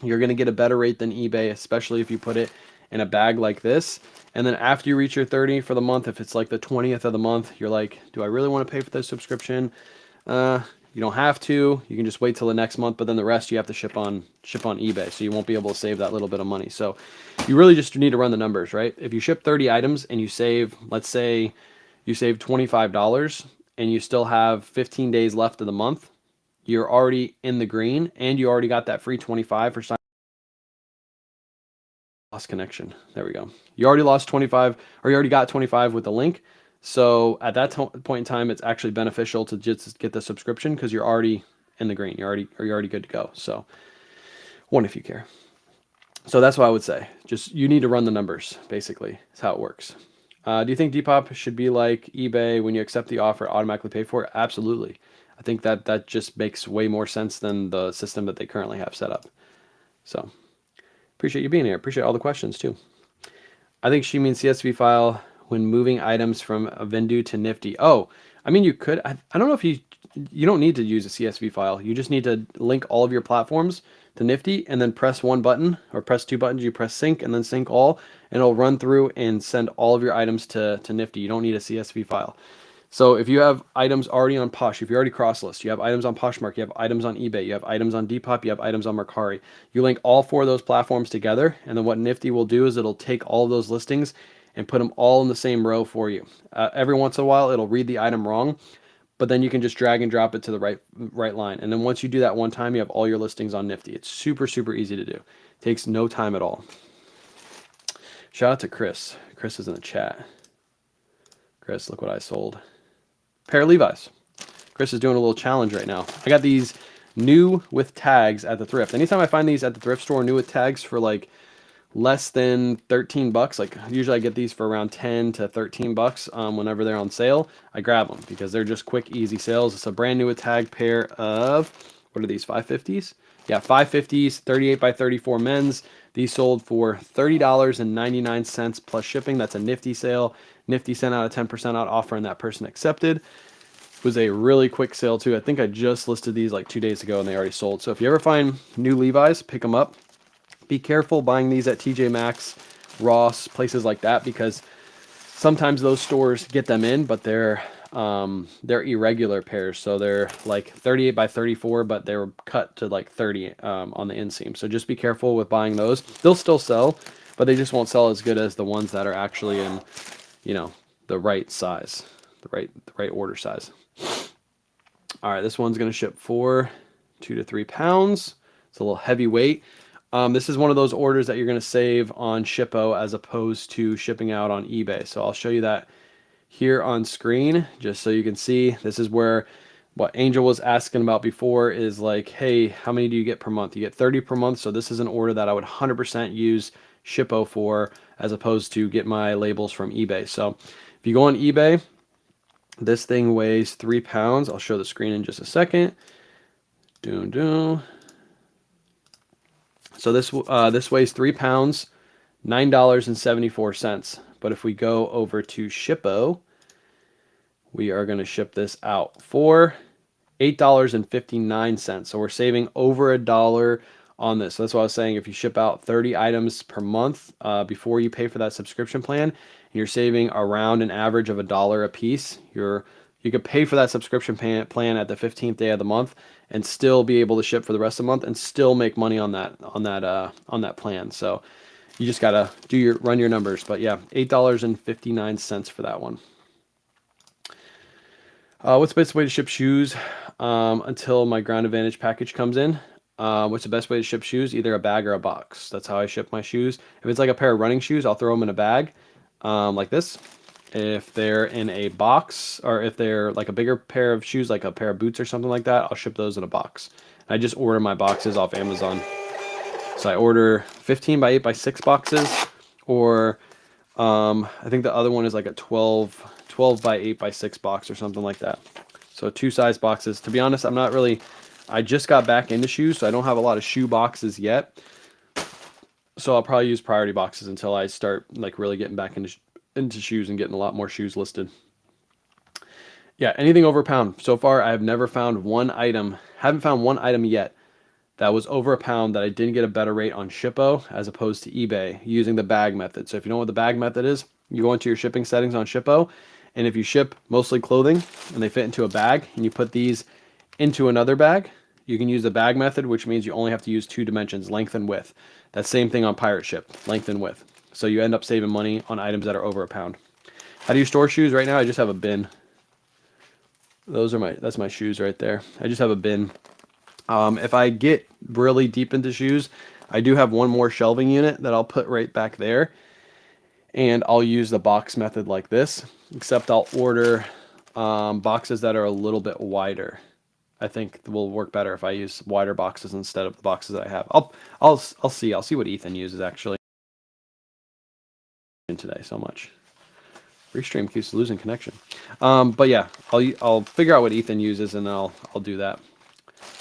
You're going to get a better rate than eBay, especially if you put it in a bag like this. And then after you reach your 30 for the month, if it's like the 20th of the month, you're like, do I really want to pay for this subscription? You don't have to. You can just wait till the next month, but then the rest you have to ship on eBay, so you won't be able to save that little bit of money. So you really just need to run the numbers, right? If you ship 30 items and you save, let's say you save $25 and you still have 15 days left of the month, you're already in the green and you already got that free 25 for sign. Lost connection. There we go. You already lost 25, or you already got 25 with the link. So at that point in time, it's actually beneficial to just get the subscription because you're already in the green. You're already good to go. So one if you care. So that's what I would say. Just you need to run the numbers. Basically, is how it works. Do you think Depop should be like eBay when you accept the offer, automatically pay for it? Absolutely. I think that just makes way more sense than the system that they currently have set up. So appreciate you being here. Appreciate all the questions too. I think she means CSV file when moving items from a Vendu to Nifty. Oh, I mean, you could. I don't know if you don't need to use a CSV file. You just need to link all of your platforms to Nifty and then press one button or press two buttons. You press sync and then sync all, and it'll run through and send all of your items to Nifty. You don't need a CSV file. So if you have items already on Posh, if you already cross-list, you have items on Poshmark, you have items on eBay, you have items on Depop, you have items on Mercari. You link all four of those platforms together, and then what Nifty will do is it'll take all of those listings and put them all in the same row for you. Every once in a while, it'll read the item wrong, but then you can just drag and drop it to the right line. And then once you do that one time, you have all your listings on Nifty. It's super, super easy to do. Takes no time at all. Shout out to Chris. Chris is in the chat. Chris, look what I sold. Pair of Levi's. Chris is doing a little challenge right now. I got these new with tags at the thrift. Anytime I find these at the thrift store new with tags for like less than 13 bucks, like usually I get these for around 10 to 13 bucks whenever they're on sale, I grab them because they're just quick, easy sales. It's a brand new with tag pair of, what are these, 550s? Yeah, 550s, 38 by 34 men's. These sold for $30.99 plus shipping. That's a Nifty sale. Nifty sent out a 10% out offer and that person accepted. It was a really quick sale too. I think I just listed these like 2 days ago and they already sold. So if you ever find new Levi's, pick them up. Be careful buying these at TJ Maxx, Ross, places like that, because sometimes those stores get them in, but they're irregular pairs. So they're like 38 by 34, but they're cut to like 30 on the inseam. So just be careful with buying those. They'll still sell, but they just won't sell as good as the ones that are actually in, you know, the right size, the right order size. All right, this one's going to ship for 2 to 3 pounds. It's a little heavyweight. This is one of those orders that you're going to save on Shippo as opposed to shipping out on eBay. So I'll show you that here on screen just so you can see. This is where what Angel was asking about before is like, hey, how many do you get per month? You get 30 per month. So this is an order that I would 100% use Shippo for as opposed to get my labels from eBay. So if you go on eBay, this thing weighs 3 pounds. I'll show the screen in just a second. So this weighs 3 pounds, $9.74. But if we go over to Shippo, we are going to ship this out for $8.59. So we're saving over $1 on this. So that's what I was saying. If you ship out 30 items per month before you pay for that subscription plan, and you're saving around an average of $1 a piece, you could pay for that subscription plan at the 15th day of the month and still be able to ship for the rest of the month and still make money on that plan. So you just gotta run your numbers. But yeah, $8.59 for that one. What's the best way to ship shoes until my Ground Advantage package comes in? What's the best way to ship shoes? Either a bag or a box. That's how I ship my shoes. If it's like a pair of running shoes, I'll throw them in a bag like this. If they're in a box, or if they're like a bigger pair of shoes, like a pair of boots or something like that, I'll ship those in a box. I just order my boxes off Amazon. So I order 15 by 8 by 6 boxes, or I think the other one is like a 12 by 8 by 6 box or something like that. So 2 size boxes. To be honest, I just got back into shoes, so I don't have a lot of shoe boxes yet. So I'll probably use priority boxes until I start like really getting back into shoes and getting a lot more shoes listed. Yeah, anything over a pound. So far, I have never found haven't found one item yet that was over a pound that I didn't get a better rate on Shippo as opposed to eBay using the bag method. So if you know what the bag method is, you go into your shipping settings on Shippo, and if you ship mostly clothing and they fit into a bag and you put these into another bag, you can use the bag method, which means you only have to use 2 dimensions, length and width. That same thing on Pirate Ship, length and width. So you end up saving money on items that are over a pound. How do you store shoes? Right now, I just have a bin. That's my shoes right there. I just have a bin. If I get really deep into shoes, I do have one more shelving unit that I'll put right back there. And I'll use the box method like this, except I'll order boxes that are a little bit wider. I think will work better if I use wider boxes instead of the boxes that I have. I'll see. I'll see what Ethan uses actually today so much. Restream keeps losing connection. But yeah, I'll figure out what Ethan uses and I'll do that.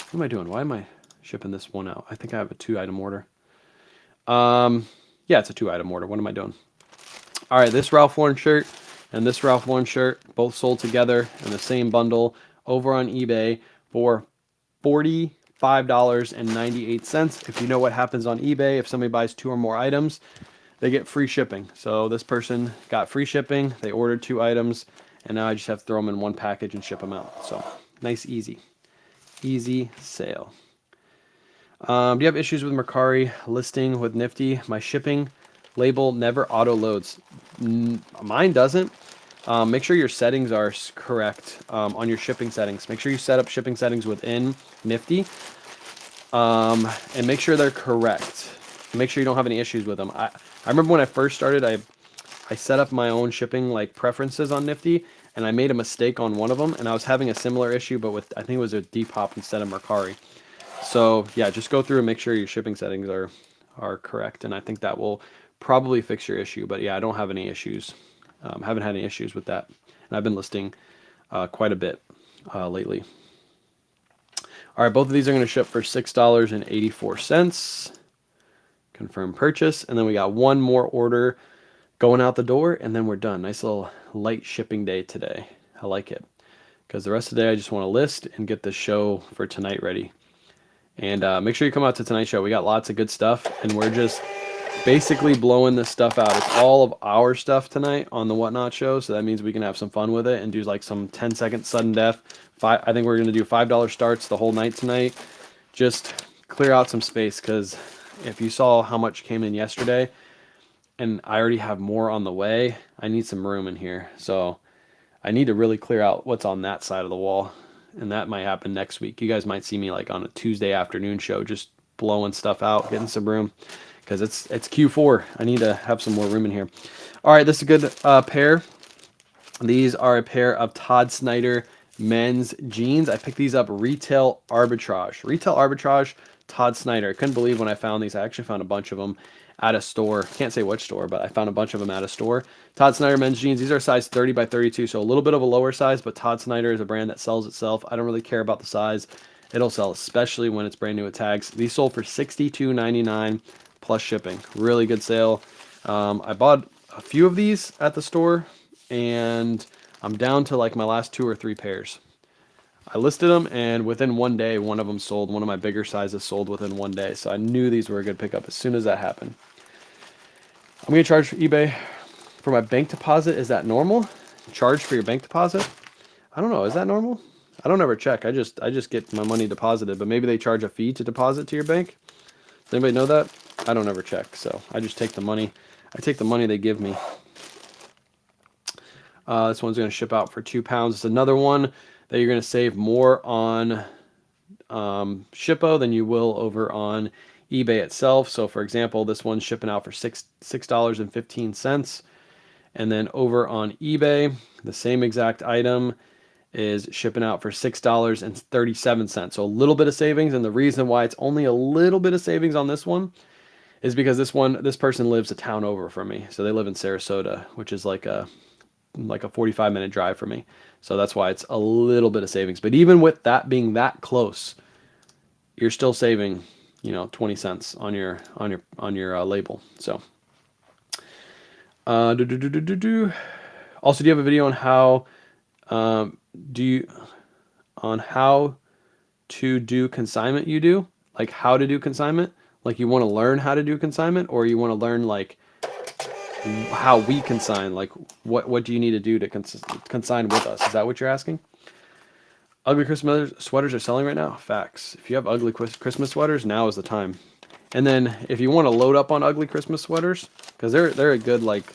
What am I doing? Why am I shipping this one out? I think I have a 2-item order. Yeah, it's a 2-item order. What am I doing? All right, this Ralph Lauren shirt and this Ralph Lauren shirt both sold together in the same bundle over on eBay for $45.98. If you know what happens on eBay, if somebody buys 2 or more items, they get free shipping. So this person got free shipping. They ordered 2 items, and now I just have to throw them in one package and ship them out. So nice, easy sale. Do you have issues with Mercari listing with Nifty? My shipping label never auto loads. Mine doesn't. Make sure your settings are correct on your shipping settings. Make sure you set up shipping settings within Nifty, and make sure they're correct. Make sure you don't have any issues with them. I remember when I first started, I set up my own shipping like preferences on Nifty, and I made a mistake on one of them, and I was having a similar issue, but with, I think it was a Depop instead of Mercari. So yeah, just go through and make sure your shipping settings are correct, and I think that will probably fix your issue. But yeah, I don't have any issues. Haven't had any issues with that, and I've been listing quite a bit lately. All right, both of these are going to ship for $6.84. Confirm purchase, and then we got one more order going out the door, and then we're done. Nice little light shipping day today. I like it, because the rest of the day I just want to list and get the show for tonight ready. And make sure you come out to tonight's show. We got lots of good stuff, and we're just basically blowing this stuff out. It's all of our stuff tonight on the Whatnot show, so that means we can have some fun with it and do like some 10-second sudden death. I think we're going to do $5 starts the whole night tonight. Just clear out some space, because if you saw how much came in yesterday, and I already have more on the way, I need some room in here. So I need to really clear out what's on that side of the wall, and that might happen next week. You guys might see me like on a Tuesday afternoon show, just blowing stuff out, getting some room, because it's Q4. I need to have some more room in here. All right, this is a good pair. These are a pair of Todd Snyder men's jeans. I picked these up retail arbitrage. Retail arbitrage, Todd Snyder. I couldn't believe when I found these. I actually found a bunch of them at a store. Can't say which store, but I found a bunch of them at a store. Todd Snyder men's jeans. These are size 30 by 32, so a little bit of a lower size, but Todd Snyder is a brand that sells itself. I don't really care about the size. It'll sell, especially when it's brand new with tags. These sold for $62.99 plus shipping. Really good sale. I bought a few of these at the store, and I'm down to like my last 2 or 3 pairs. I listed them, and within one day, one of them sold. One of my bigger sizes sold within one day, so I knew these were a good pickup as soon as that happened. I'm going to charge for eBay for my bank deposit. Is that normal? Charge for your bank deposit? I don't know. Is that normal? I don't ever check. I just get my money deposited, but maybe they charge a fee to deposit to your bank. Does anybody know that? I don't ever check, so I just take the money. I take the money they give me. This one's going to ship out for £2. It's another one that you're going to save more on Shippo than you will over on eBay itself. So for example, this one's shipping out for $6.15. And then over on eBay, the same exact item is shipping out for $6.37. So a little bit of savings. And the reason why it's only a little bit of savings on this one is because this person lives a town over from me. So they live in Sarasota, which is like a 45-minute drive for me. So that's why it's a little bit of savings. But even with that being that close, you're still saving, 20 cents on your label. So also, do you have a video on how to do consignment? You do, like how to do consignment? Like you want to learn how to do consignment, or you want to learn like how we consign, like what do you need to do to consign with us? Is that what you're asking? Ugly Christmas sweaters are selling right now. Facts. If you have ugly Christmas sweaters, now is the time. And then if you want to load up on ugly Christmas sweaters, because they're a good like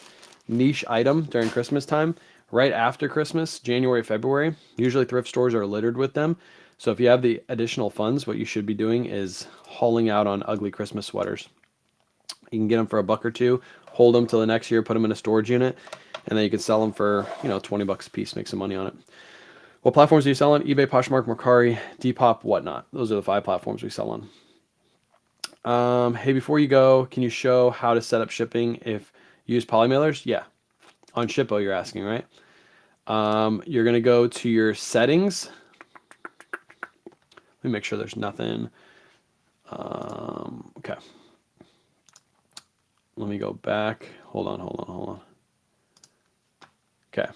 niche item during Christmas time, right after Christmas, January, February, usually thrift stores are littered with them. So if you have the additional funds, what you should be doing is hauling out on ugly Christmas sweaters. You can get them for $1 or $2. hold them till the next year, put them in a storage unit, and then you can sell them for, you know, 20 bucks a piece, make some money on it. What platforms do you sell on? eBay, Poshmark, Mercari, Depop, whatnot. Those are the 5 platforms we sell on. Hey, before you go, can you show how to set up shipping if you use polymailers? Yeah. On Shippo, you're asking, right? You're going to go to your settings. Let me make sure there's nothing. Okay. Let me go back. Hold on. Okay.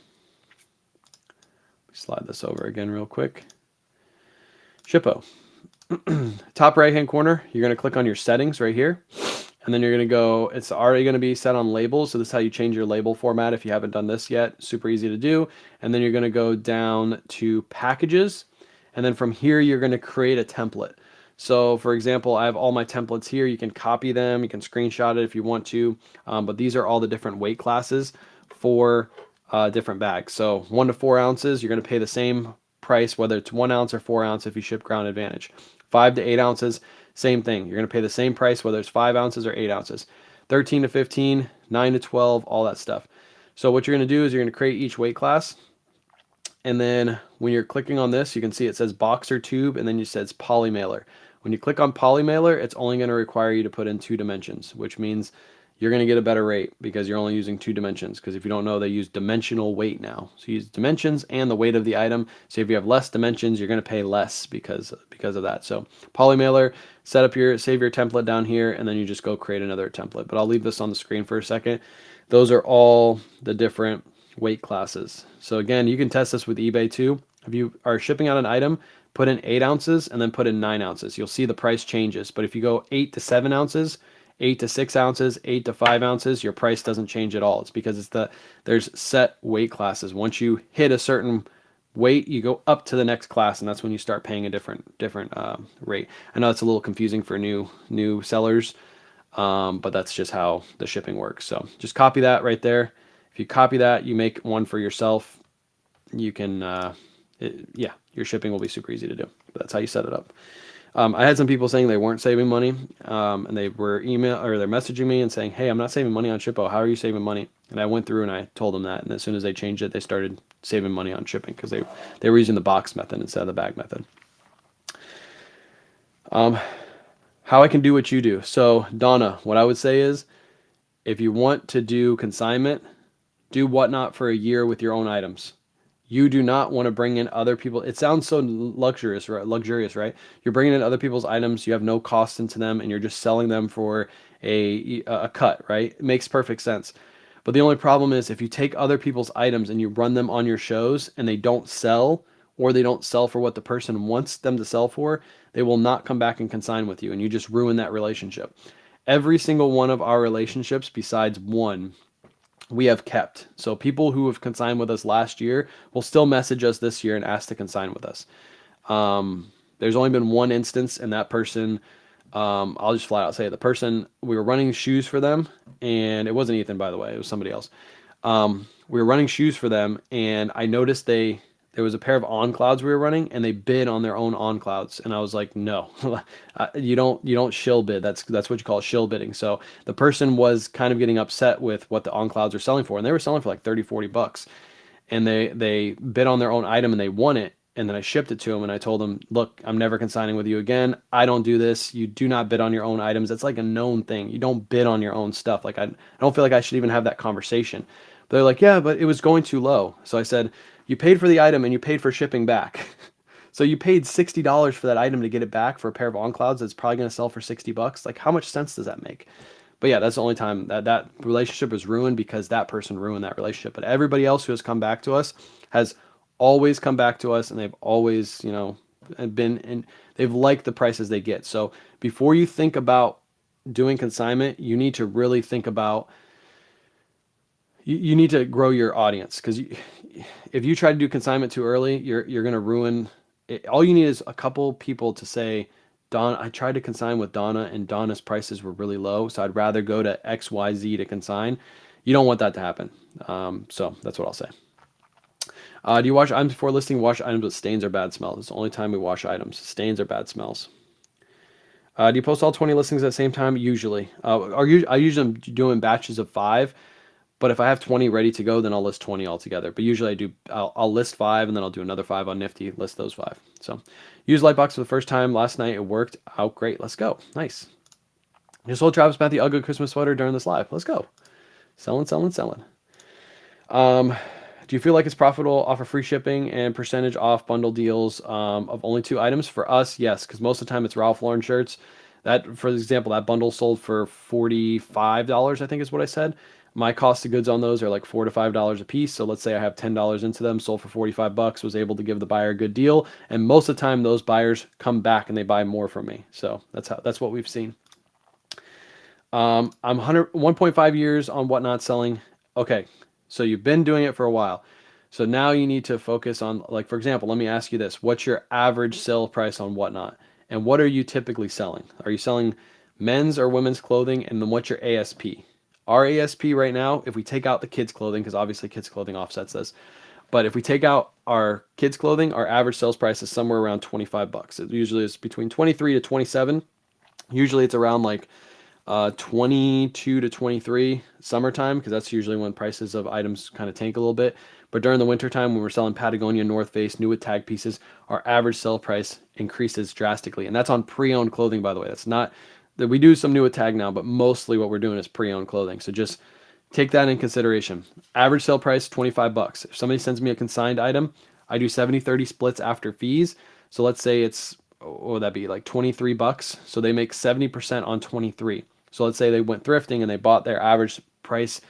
Slide this over again real quick. Shippo. Top right hand corner, you're going to click on your settings right here. And then you're going to go, it's already going to be set on labels. So this is how you change your label format if you haven't done this yet. Super easy to do. And then you're going to go down to packages. And then from here, you're going to create a template. So for example, I have all my templates here. You can copy them. You can screenshot it if you want to. But these are all the different weight classes for different bags. So 1 to 4 ounces, you're going to pay the same price, whether it's 1 ounce or 4 ounce if you ship Ground Advantage. 5 to 8 ounces, same thing. You're going to pay the same price, whether it's 5 ounces or 8 ounces. 13 to 15, 9 to 12, all that stuff. So what you're going to do is you're going to create each weight class. And then when you're clicking on this, you can see it says box or tube, and then it says polymailer. When you click on polymailer, it's only going to require you to put in 2 dimensions, which means you're going to get a better rate because you're only using 2 dimensions. Because if you don't know, they use dimensional weight now. So you use dimensions and the weight of the item. So if you have less dimensions, you're going to pay less because of that. So polymailer, save your template down here, and then you just go create another template. But I'll leave this on the screen for a second. Those are all the different weight classes. So again, you can test this with eBay too. If you are shipping out an item, put in 8 ounces and then put in 9 ounces. You'll see the price changes. But if you go 8 to 7 ounces, 8 to 6 ounces, 8 to 5 ounces, your price doesn't change at all. It's because there's set weight classes. Once you hit a certain weight, you go up to the next class, and that's when you start paying a different rate. I know it's a little confusing for new sellers, but that's just how the shipping works. So just copy that right there. If you copy that, you make one for yourself. You can, your shipping will be super easy to do. But that's how you set it up. I had some people saying they weren't saving money, and they're messaging me and saying, "Hey, I'm not saving money on Shippo. How are you saving money?" And I went through and I told them that, and as soon as they changed it, they started saving money on shipping because they were using the box method instead of the bag method. How I can do what you do. So Donna, what I would say is, if you want to do consignment, do whatnot for a year with your own items. You do not want to bring in other people. It sounds so luxurious, right? You're bringing in other people's items. You have no cost into them, and you're just selling them for a cut, right? It makes perfect sense. But the only problem is if you take other people's items and you run them on your shows and they don't sell, or they don't sell for what the person wants them to sell for, they will not come back and consign with you, and you just ruin that relationship. Every single one of our relationships, besides one, we have kept. So people who have consigned with us last year will still message us this year and ask to consign with us. There's only been one instance, and that person, I'll just flat out say it. The person, we were running shoes for them, and it wasn't Ethan, by the way, it was somebody else. We were running shoes for them, and I noticed there was a pair of on clouds we were running, and they bid on their own on clouds, and I was like, no, you don't shill bid. That's what you call shill bidding. So the person was kind of getting upset with what the on clouds are selling for, and they were selling for like 30, 40 bucks, and they bid on their own item and they won it. And then I shipped it to them, and I told them, look, I'm never consigning with you again. I don't do this. You do not bid on your own items. That's like a known thing. You don't bid on your own stuff. Like I don't feel like I should even have that conversation. But they're like, yeah, but it was going too low. So I said, you paid for the item and you paid for shipping back. So you paid $60 for that item to get it back for a pair of on clouds that's probably going to sell for 60 bucks. Like, how much sense does that make? But yeah, that's the only time that relationship was ruined, because that person ruined that relationship. But everybody else who has come back to us has always come back to us, and they've always, they've liked the prices they get. So before you think about doing consignment, you need to really think about, you need to grow your audience, because if you try to do consignment too early, you're going to ruin it. All you need is a couple people to say, Don, I tried to consign with Donna and Donna's prices were really low, so I'd rather go to XYZ to consign. You don't want that to happen. So that's what I'll say. Do you wash items before listing? Wash items with stains or bad smells. It's the only time we wash items. Stains or bad smells. Do you post all 20 listings at the same time? Usually. I usually am doing batches of 5, but if I have 20 ready to go, then I'll list 20 altogether. But usually I'll list 5 and then I'll do another 5 on Nifty, list those 5. So use Lightbox for the first time last night. It worked out great. Let's go. Nice. Just sold Travis Matthew ugly Christmas sweater during this live. Let's go. Selling, selling, selling. Do you feel like it's profitable offer free shipping and percentage off bundle deals of only 2 items? For us, yes, because most of the time it's Ralph Lauren shirts. That, for example, that bundle sold for $45, I think is what I said. My cost of goods on those are like $4 to $5 a piece. So let's say I have $10 into them, sold for 45 bucks, was able to give the buyer a good deal. And most of the time those buyers come back and they buy more from me. So that's what we've seen. I'm 1.5 years on Whatnot selling. Okay, so you've been doing it for a while. So now you need to focus on, like, for example, let me ask you this. What's your average sale price on Whatnot? And what are you typically selling? Are you selling men's or women's clothing? And then what's your ASP? Our ASP right now, if we take out the kids' clothing, because obviously kids' clothing offsets this, but if we take out our kids' clothing, our average sales price is somewhere around 25 bucks. It usually is between 23 to 27. Usually it's around like 22 to 23 summertime, because that's usually when prices of items kind of tank a little bit. But during the wintertime, when we're selling Patagonia, North Face, new with tag pieces, our average sale price increases drastically. And that's on pre-owned clothing, by the way. That's not that we do some new with tag now, but mostly what we're doing is pre-owned clothing. So just take that in consideration. Average sale price, 25 bucks. If somebody sends me a consigned item, I do 70-30 splits after fees. So let's say it's, what would that be, like 23 bucks. So they make 70% on 23. So let's say they went thrifting and they bought their average purchase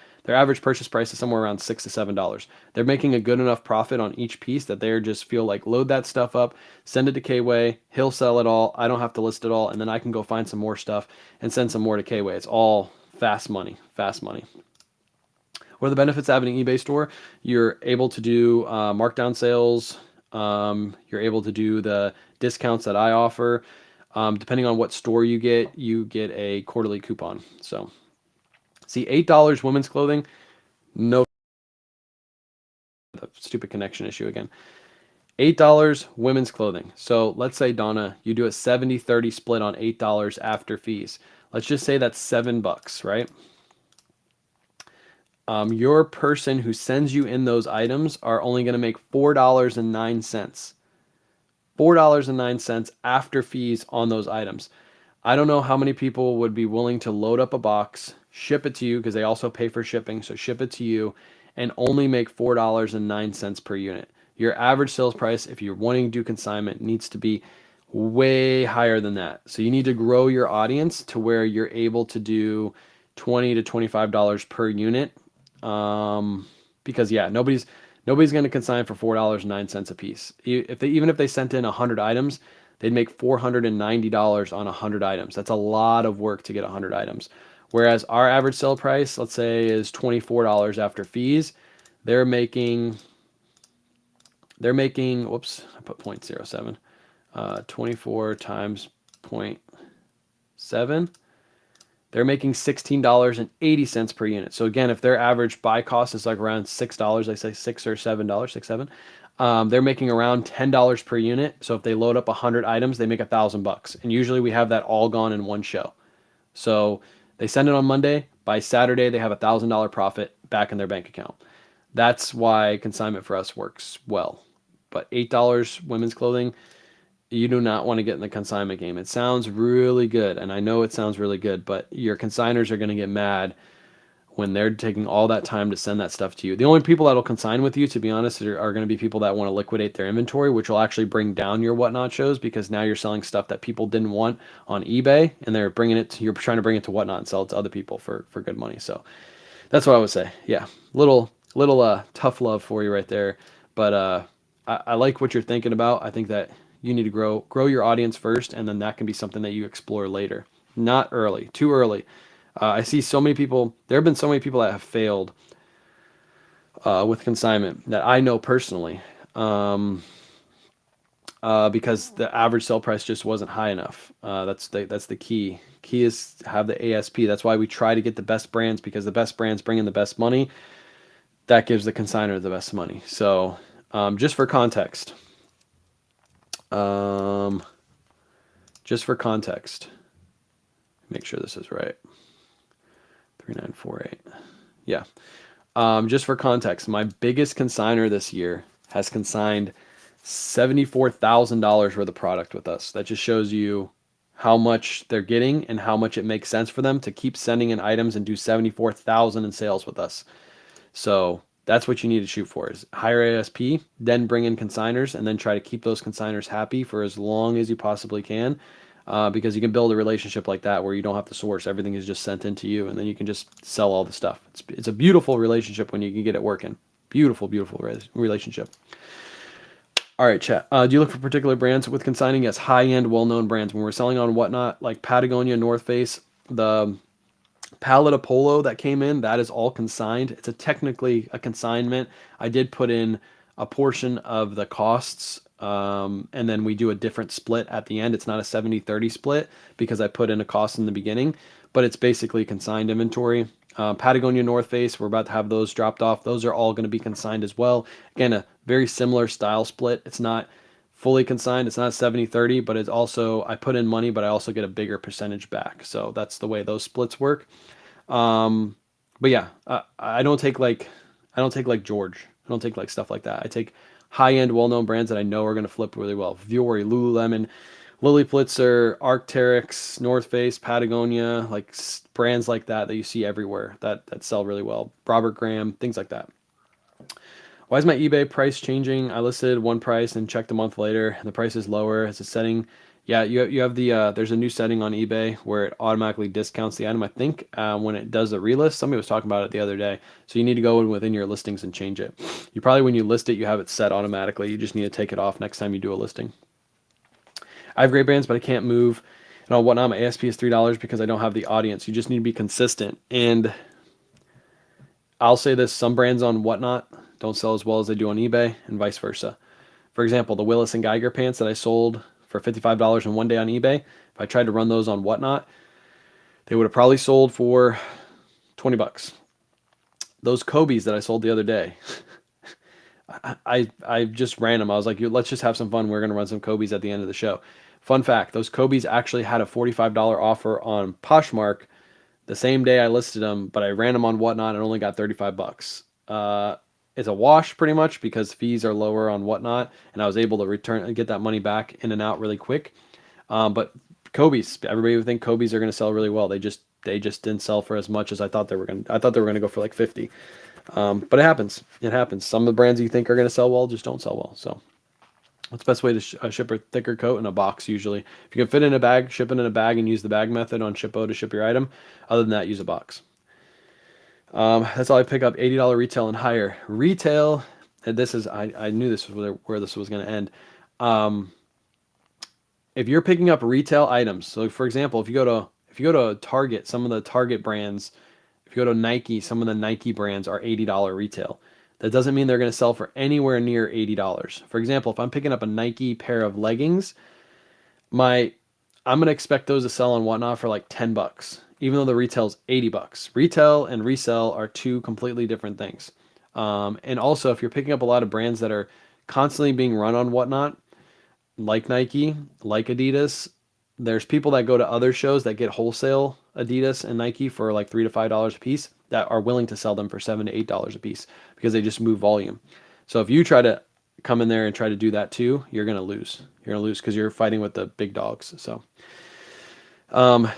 price is somewhere around $6 to $7. They're making a good enough profit on each piece that they just feel like load that stuff up, send it to K-Way, he'll sell it all, I don't have to list it all, and then I can go find some more stuff and send some more to K-Way. It's all fast money, fast money. What are the benefits of having an eBay store? You're able to do markdown sales. You're able to do the discounts that I offer. Depending on what store you get a quarterly coupon. So, see, $8 women's clothing, no, the stupid connection issue again. $8 women's clothing. So let's say, Donna, you do a 70-30 split on $8 after fees. Let's just say that's $7, right? Your person who sends you in those items are only going to make $4.09. $4.09 after fees on those items. I don't know how many people would be willing to load up a box, ship it to you, because they also pay for shipping, so ship it to you, and only make $4.09 per unit. Your average sales price, if you're wanting to do consignment, needs to be way higher than that. So you need to grow your audience to where you're able to do $20 to $25 per unit. Because yeah, nobody's going to consign for $4.09 a piece. Even if they sent in 100 items, they'd make $490 on 100 items. That's a lot of work to get 100 items. Whereas our average sale price, let's say, is $24 after fees. They're making, whoops, I put 0.07. 24 times 0.7. They're making $16.80 per unit. So again, if their average buy cost is like around $6, I say $6 or $7, 6, 7. They're making around $10 per unit. So if they load up 100 items, they make $1,000. And usually we have that all gone in one show. So they send it on Monday. By Saturday, they have $1,000 profit back in their bank account. That's why consignment for us works well. But $8 women's clothing, you do not want to get in the consignment game. It sounds really good, and I know it sounds really good, but your consigners are going to get mad when they're taking all that time to send that stuff to you. The only people that'll consign with you, to be honest, are going to be people that want to liquidate their inventory, which will actually bring down your Whatnot shows, because now you're selling stuff that people didn't want on eBay, and you're trying to bring it to Whatnot and sell it to other people for good money. So that's what I would say. Yeah, little tough love for you right there, but I like what you're thinking about. I think that you need to grow your audience first, and then that can be something that you explore later. Not early, too early. I see so many people. There have been so many people that have failed with consignment that I know personally, because the average sale price just wasn't high enough. That's the key. Key is to have the ASP. That's why we try to get the best brands, because the best brands bring in the best money. That gives the consignor the best money. So just for context. make sure this is right. 3948. Yeah. Just for context, my biggest consigner this year has consigned $74,000 worth of product with us. That just shows you how much they're getting and how much it makes sense for them to keep sending in items and do 74,000 in sales with us. So that's what you need to shoot for, is higher ASP, then bring in consigners, and then try to keep those consigners happy for as long as you possibly can. Because you can build a relationship like that where you don't have to source. Everything is just sent into you, and then you can just sell all the stuff. It's a beautiful relationship when you can get it working. Beautiful, beautiful relationship. All right, chat. Do you look for particular brands with consigning? Yes, high-end, well-known brands. When we're selling on Whatnot, like Patagonia, North Face, the palette of polo that came in, that is all consigned. It's technically a consignment. I did put in a portion of the costs, and then we do a different split at the end. It's not a 70-30 split because I put in a cost in the beginning, but it's basically consigned inventory. Patagonia, North Face, we're about to have those dropped off. Those are all going to be consigned as well. Again, a very similar style split. It's not fully consigned. It's not 70-30, but it's also, I put in money, but I also get a bigger percentage back. So that's the way those splits work. But yeah, I don't take like George. I don't take like stuff like that. I take high-end, well-known brands that I know are going to flip really well. Vuori, Lululemon, Lily Pulitzer, Arc'teryx, North Face, Patagonia, like brands like that you see everywhere that sell really well. Robert Graham, things like that. Why is my eBay price changing? I listed one price and checked a month later, and the price is lower. It's a setting. Yeah, you have the there's a new setting on eBay where it automatically discounts the item. I think when it does a relist, somebody was talking about it the other day. So you need to go in within your listings and change it. You probably, when you list it, you have it set automatically. You just need to take it off next time you do a listing. I have great brands, but I can't move. And on Whatnot, my ASP is $3 because I don't have the audience. You just need to be consistent. And I'll say this, some brands on Whatnot don't sell as well as they do on eBay, and vice versa. For example, the Willis and Geiger pants that I sold for $55 in one day on eBay, if I tried to run those on Whatnot, they would have probably sold for 20 bucks. Those Kobe's that I sold the other day, I just ran them. I was like, let's just have some fun. We're going to run some Kobe's at the end of the show. Fun fact, those Kobe's actually had a $45 offer on Poshmark the same day I listed them, but I ran them on Whatnot and only got 35 bucks. It's a wash pretty much because fees are lower on Whatnot, and I was able to return and get that money back in and out really quick. But Kobe's, everybody would think Kobe's are going to sell really well. They just didn't sell for as much as I thought they were going to. I thought they were going to go for like 50. But it happens. It happens. Some of the brands you think are going to sell well just don't sell well. So what's the best way to ship a thicker coat? In a box usually. If you can fit in a bag, ship it in a bag and use the bag method on Shippo to ship your item. Other than that, use a box. That's all I pick up, $80 retail and higher. Retail, and this is, I knew this was where this was going to end. If you're picking up retail items, so for example, if you go to Target, some of the Target brands, if you go to Nike, some of the Nike brands are $80 retail. That doesn't mean they're going to sell for anywhere near $80. For example, if I'm picking up a Nike pair of leggings, I'm going to expect those to sell on Whatnot for like 10 bucks, even though the retail's 80 bucks. Retail and resell are two completely different things. And also, if you're picking up a lot of brands that are constantly being run on Whatnot, like Nike, like Adidas, there's people that go to other shows that get wholesale Adidas and Nike for like $3 to $5 a piece that are willing to sell them for $7 to $8 a piece because they just move volume. So if you try to come in there and try to do that too, you're going to lose. You're going to lose because you're fighting with the big dogs. So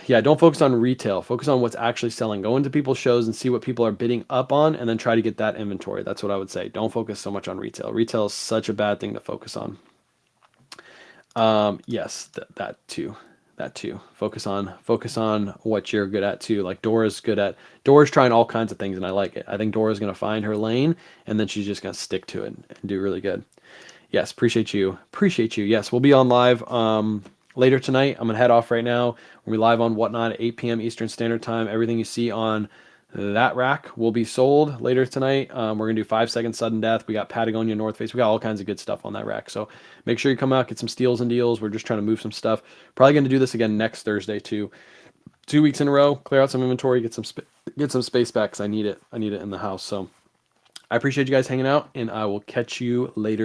yeah, don't focus on retail. Focus on what's actually selling. Go into people's shows and see what people are bidding up on and then try to get that inventory. That's what I would say. Don't focus so much on retail. Retail is such a bad thing to focus on. Yes, that too. That too. Focus on what you're good at too. Like Dora's trying all kinds of things and I like it. I think Dora's going to find her lane and then she's just going to stick to it and do really good. Yes, appreciate you. Yes, we'll be on live later tonight. I'm going to head off right now. We'll be live on Whatnot at 8 p.m. Eastern Standard Time. Everything you see on that rack will be sold later tonight. We're going to do 5-second sudden death. We got Patagonia, North Face. We got all kinds of good stuff on that rack. So make sure you come out, get some steals and deals. We're just trying to move some stuff. Probably going to do this again next Thursday too. 2 weeks in a row, clear out some inventory, get some space back because I need it. I need it in the house. So I appreciate you guys hanging out and I will catch you later.